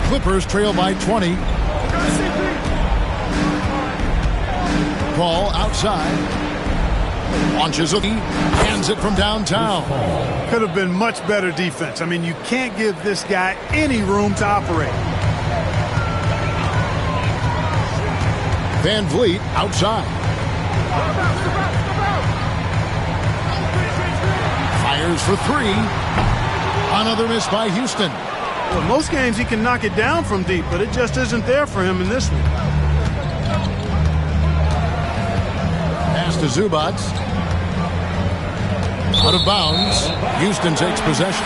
Clippers trail by 20. Ball outside. Launches a hands it from downtown.
Could have been much better defense. I mean, you can't give this guy any room to operate.
Van Vliet outside. Fires for three. Another miss by Houston.
Well, most games he can knock it down from deep, but it just isn't there for him in this one.
Pass to Zubac. Out of bounds. Houston takes possession.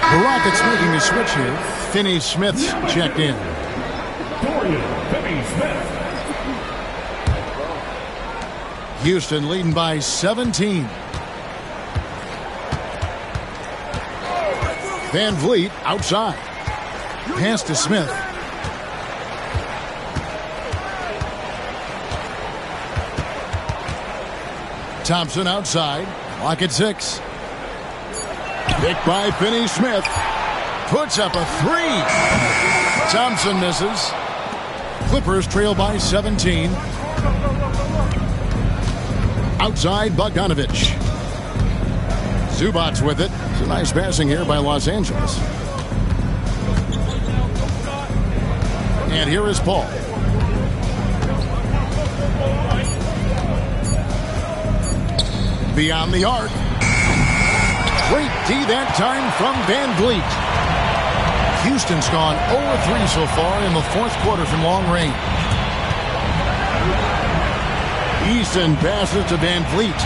The Rockets making a switch here. Finney-Smith's checked in. Houston leading by 17. Van Vliet outside. Pass to Smith. Thompson outside. Clock at 6. Picked by Finney-Smith. Puts up a three. Thompson misses. Clippers trail by 17. Outside Bogdanovich. Zubac with it. It's a nice passing here by Los Angeles. And here is Paul. Beyond the arc. Great D that time from Van Vliet. Houston's gone 0-3 so far in the fourth quarter from long range. Easton passes to Van Vliet.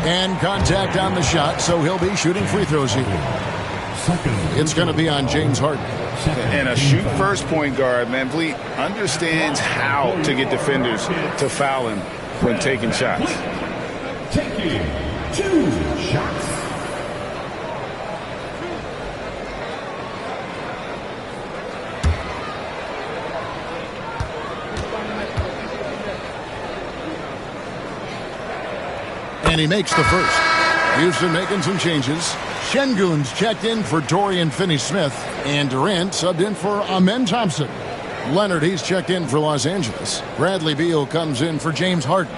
And contact on the shot, so he'll be shooting free throws here. It's going to be on James Harden.
And a shoot-first point guard, Van Vliet understands how to get defenders to foul him when taking shots.
Taking 2 shots.
And he makes the first. Houston making some changes. Şengün's checked in for Dorian Finney-Smith. And Durant subbed in for Amen Thompson. Leonard, he's checked in for Los Angeles. Bradley Beal comes in for James Harden.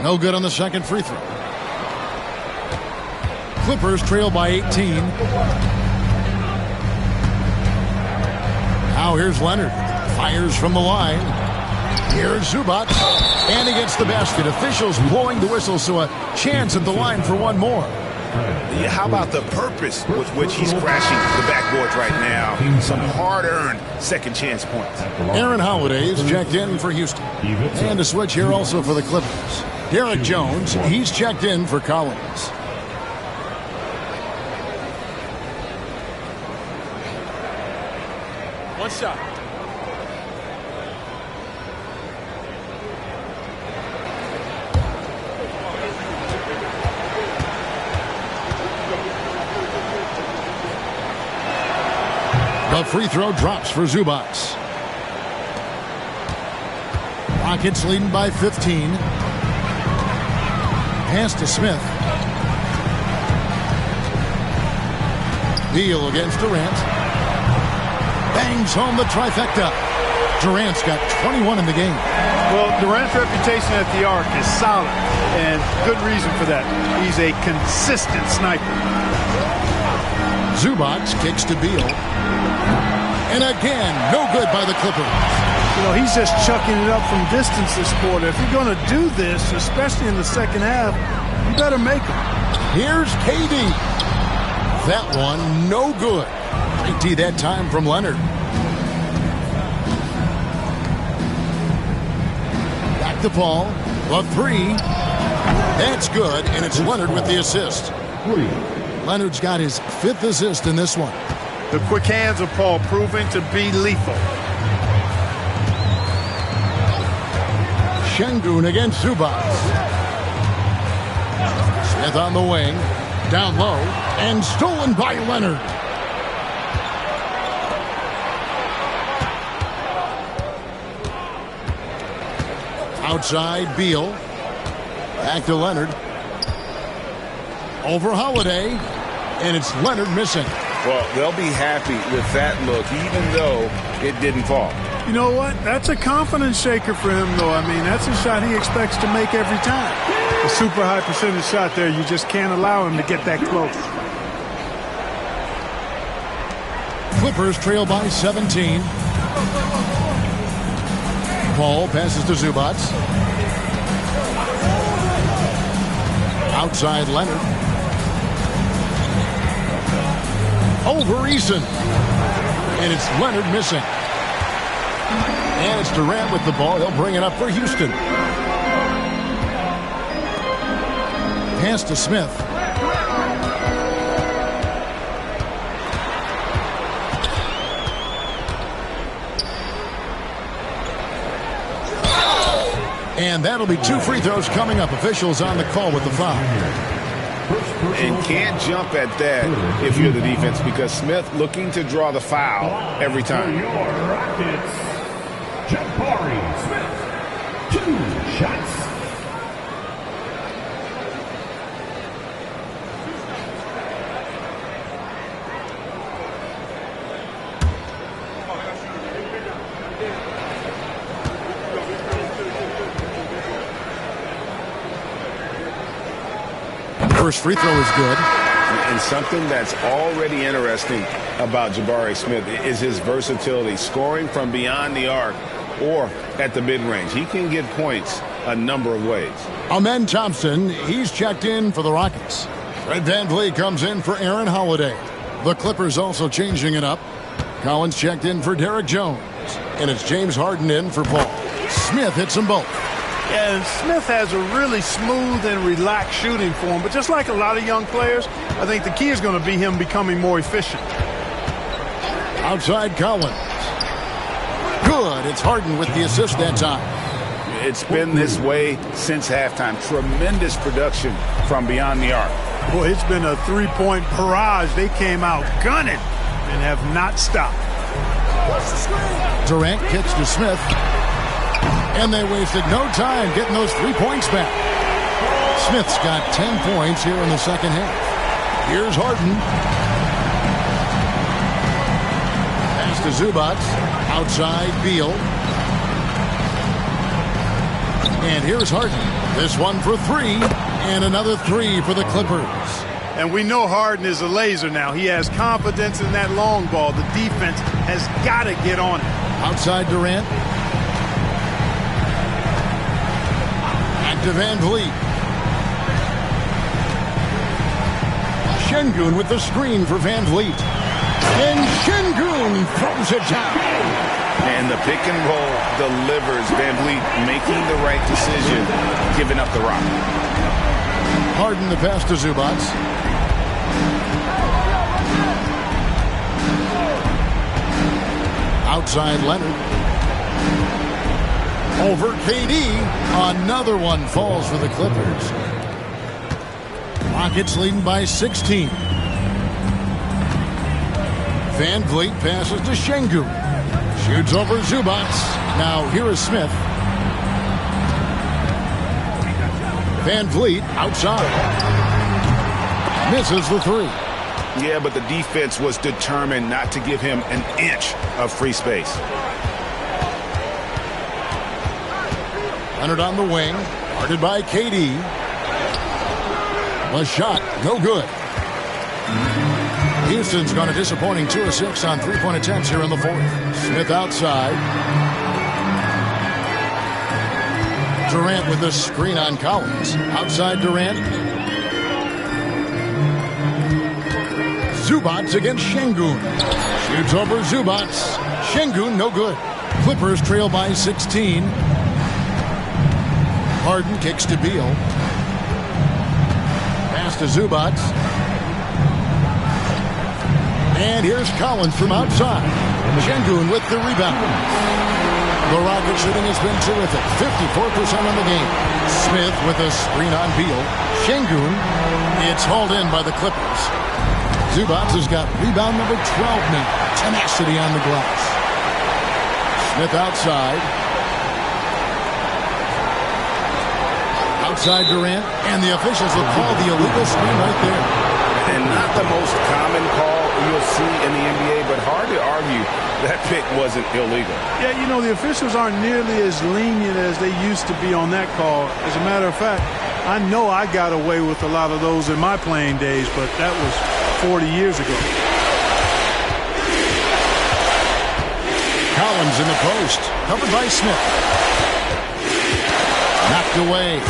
No good on the second free throw. Clippers trail by 18. Now here's Leonard. Fires from the line. Here's Zubac. And he gets the basket. Officials blowing the whistle, so a chance at the line for one more.
Yeah, how about the purpose with which he's crashing the backboards right now? Some hard-earned second chance points.
Aaron Holiday is checked in for Houston. And a switch here also for the Clippers. Derek Jones, he's checked in for Collins.
One shot.
The free throw drops for Zubac. Rockets leading by 15. Pass to Smith. Beal against Durant. Bangs home the trifecta. Durant's got 21 in the game.
Well, Durant's reputation at the arc is solid, and good reason for that. He's a consistent sniper.
Zubac kicks to Beal. And again, no good by the Clippers.
You know, he's just chucking it up from distance this quarter. If you're going to do this, especially in the second half, you better make it.
Here's KD. That one, no good. Great D that time from Leonard. Back to Paul. The three. That's good, and it's Leonard with the assist. Leonard's got his 5th assist in this one.
The quick hands of Paul proving to be lethal.
Şengün against Zubac. Smith on the wing. Down low. And stolen by Leonard. Outside, Beal. Back to Leonard. Over Holiday. And it's Leonard missing.
Well, they'll be happy with that look, even though it didn't fall.
You know what? That's a confidence shaker for him, though. I mean, that's a shot he expects to make every time. A super high percentage shot there. You just can't allow him to get that close.
Clippers trail by 17. Paul passes to Zubac. Outside Leonard. Over Eason. And it's Leonard missing. And it's Durant with the ball. He'll bring it up for Houston. Pass to Smith. And that'll be 2 free throws coming up. Officials on the call with the foul.
And can't jump at that if you're the defense, because Smith looking to draw the foul every time.
For your Rockets, Jabari Smith, 2 shots.
First free throw is good.
And something that's already interesting about Jabari Smith is his versatility, scoring from beyond the arc or at the mid-range. He can get points a number of ways.
Amen Thompson, he's checked in for the Rockets. Fred VanVleet comes in for Aaron Holiday. The Clippers also changing it up. Collins checked in for Derek Jones. And it's James Harden in for Paul. Smith hits them both.
And Smith has a really smooth and relaxed shooting form, but just like a lot of young players, I think the key is going to be him becoming more efficient.
Outside Collins. Good. It's Harden with the assist that time.
It's been this way since halftime. Tremendous production from beyond the arc.
Boy, it's been a three-point barrage. They came out gunning and have not stopped.
Durant kicks to Smith. And they wasted no time getting those 3 points back. Smith's got 10 points here in the second half. Here's Harden. Pass to Zubac. Outside Beal. And here's Harden. This one for 3. And another 3 for the Clippers.
And we know Harden is a laser now. He has confidence in that long ball. The defense has got to get on it.
Outside Durant. To VanVleet. Şengün with the screen for VanVleet. And Şengün throws it down.
And the pick and roll delivers. VanVleet making the right decision, giving up the rock.
Harden the pass to Zubac. Outside Leonard. Over KD. Another one falls for the Clippers. Rockets leading by 16. VanVleet passes to Şengün. Shoots over Zubac. Now here is Smith. VanVleet outside. Misses the 3.
Yeah, but the defense was determined not to give him an inch of free space.
Leonard on the wing, guarded by KD. A shot, no good. Houston's gone a disappointing 2 of 6 on 3-point attempts here in the fourth. Smith outside. Durant with the screen on Collins. Outside Durant. Zubac against Şengün. Shoots over Zubac. Şengün, no good. Clippers trail by 16. Harden kicks to Beal. Pass to Zubac. And here's Collins from outside. Şengün with the rebound. The Rockets shooting has been terrific. 54% on the game. Smith with a screen on Beal. Şengün. It's hauled in by the Clippers. Zubac has got rebound number 12 now. Tenacity on the glass. Smith outside. Outside Durant, and the officials will call the illegal screen right there.
And not the most that pick wasn't illegal.
Yeah, you know, the officials aren't nearly as lenient as they used to be on that call. As a matter of fact, I know I got away with a lot of those in my playing days, but that was 40 years ago.
Collins in the post, covered by Smith. Knocked away.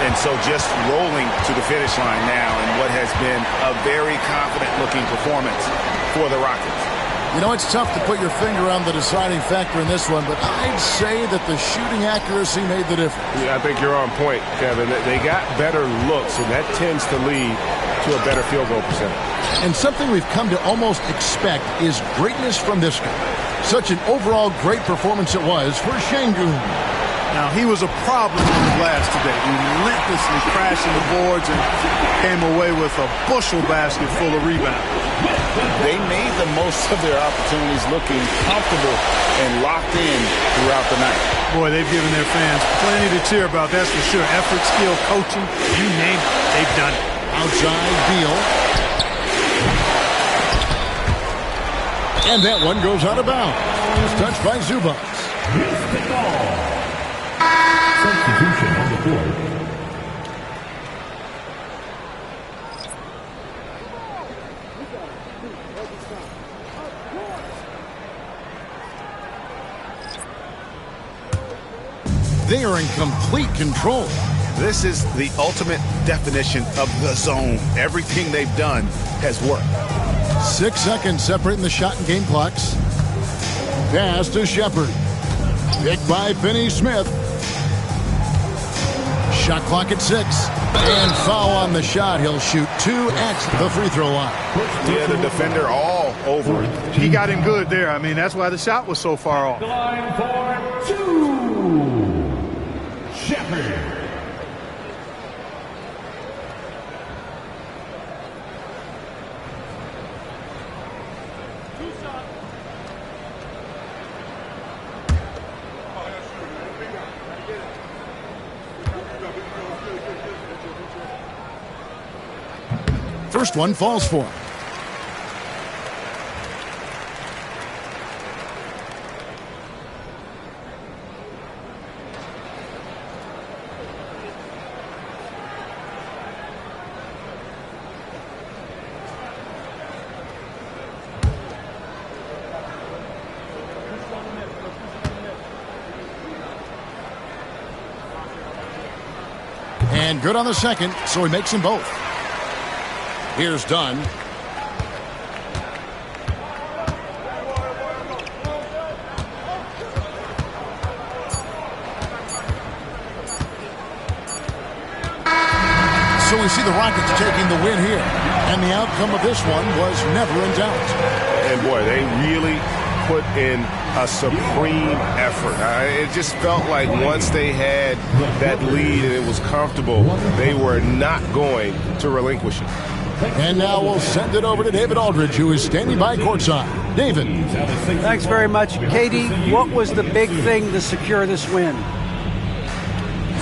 And so just rolling to the finish line now in what has been a very confident-looking performance for the Rockets.
You know, it's tough to put your finger on the deciding factor in this one, but I'd say that the shooting accuracy made the difference.
Yeah, I think you're on point, Kevin. They got better looks, and that tends to lead to a better field goal percentage.
And something we've come to almost expect is greatness from this guy. Such an overall great performance it was for Şengün.
Now, he was a problem on the glass today, relentlessly crashing the boards and came away with a bushel basket full of rebounds.
They made the most of their opportunities, looking comfortable and locked in throughout the night.
Boy, they've given their fans plenty to cheer about, that's for sure. Effort, skill, coaching, you name it, they've done it.
Outside Beal. And that one goes out of bounds. Just touched by Zubac.
Substitution on the court.
They are in complete control.
This is the ultimate definition of the zone. Everything they've done has worked.
6 seconds separating the shot and game clocks. Pass to Shepard. Picked by Finney-Smith. Shot clock at 6. And foul on the shot. He'll shoot 2 at the free throw line.
Yeah, the defender all over it.
He got him good there. I mean, that's why the shot was so far off.
The line for 2. Shepard.
First one falls for him. And good on the second, so he makes them both. Here's Dunn. So we see the Rockets taking the win here. And the outcome of this one was never in doubt.
And boy, they really put in a supreme effort. It just felt like once they had that lead and it was comfortable, they were not going to relinquish it.
And now we'll send it over to David Aldridge, who is standing by courtside. David.
Thanks very much. Katie, what was the big thing to secure this win?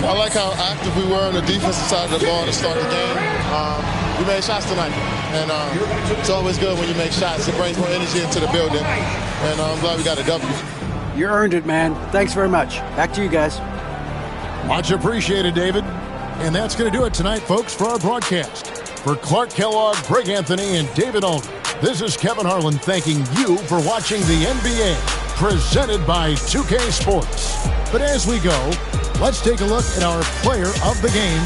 I like how active we were on the defensive side of the ball to start the game. We made shots tonight, and it's always good when you make shots. It brings more energy into the building, and I'm glad we got a W.
You earned it, man. Thanks very much. Back to you guys.
Much appreciated, David. And that's going to do it tonight, folks, for our broadcast. For Clark Kellogg, Greg Anthony, and David Aldridge, this is Kevin Harlan thanking you for watching the NBA, presented by 2K Sports. But as we go, let's take a look at our player of the game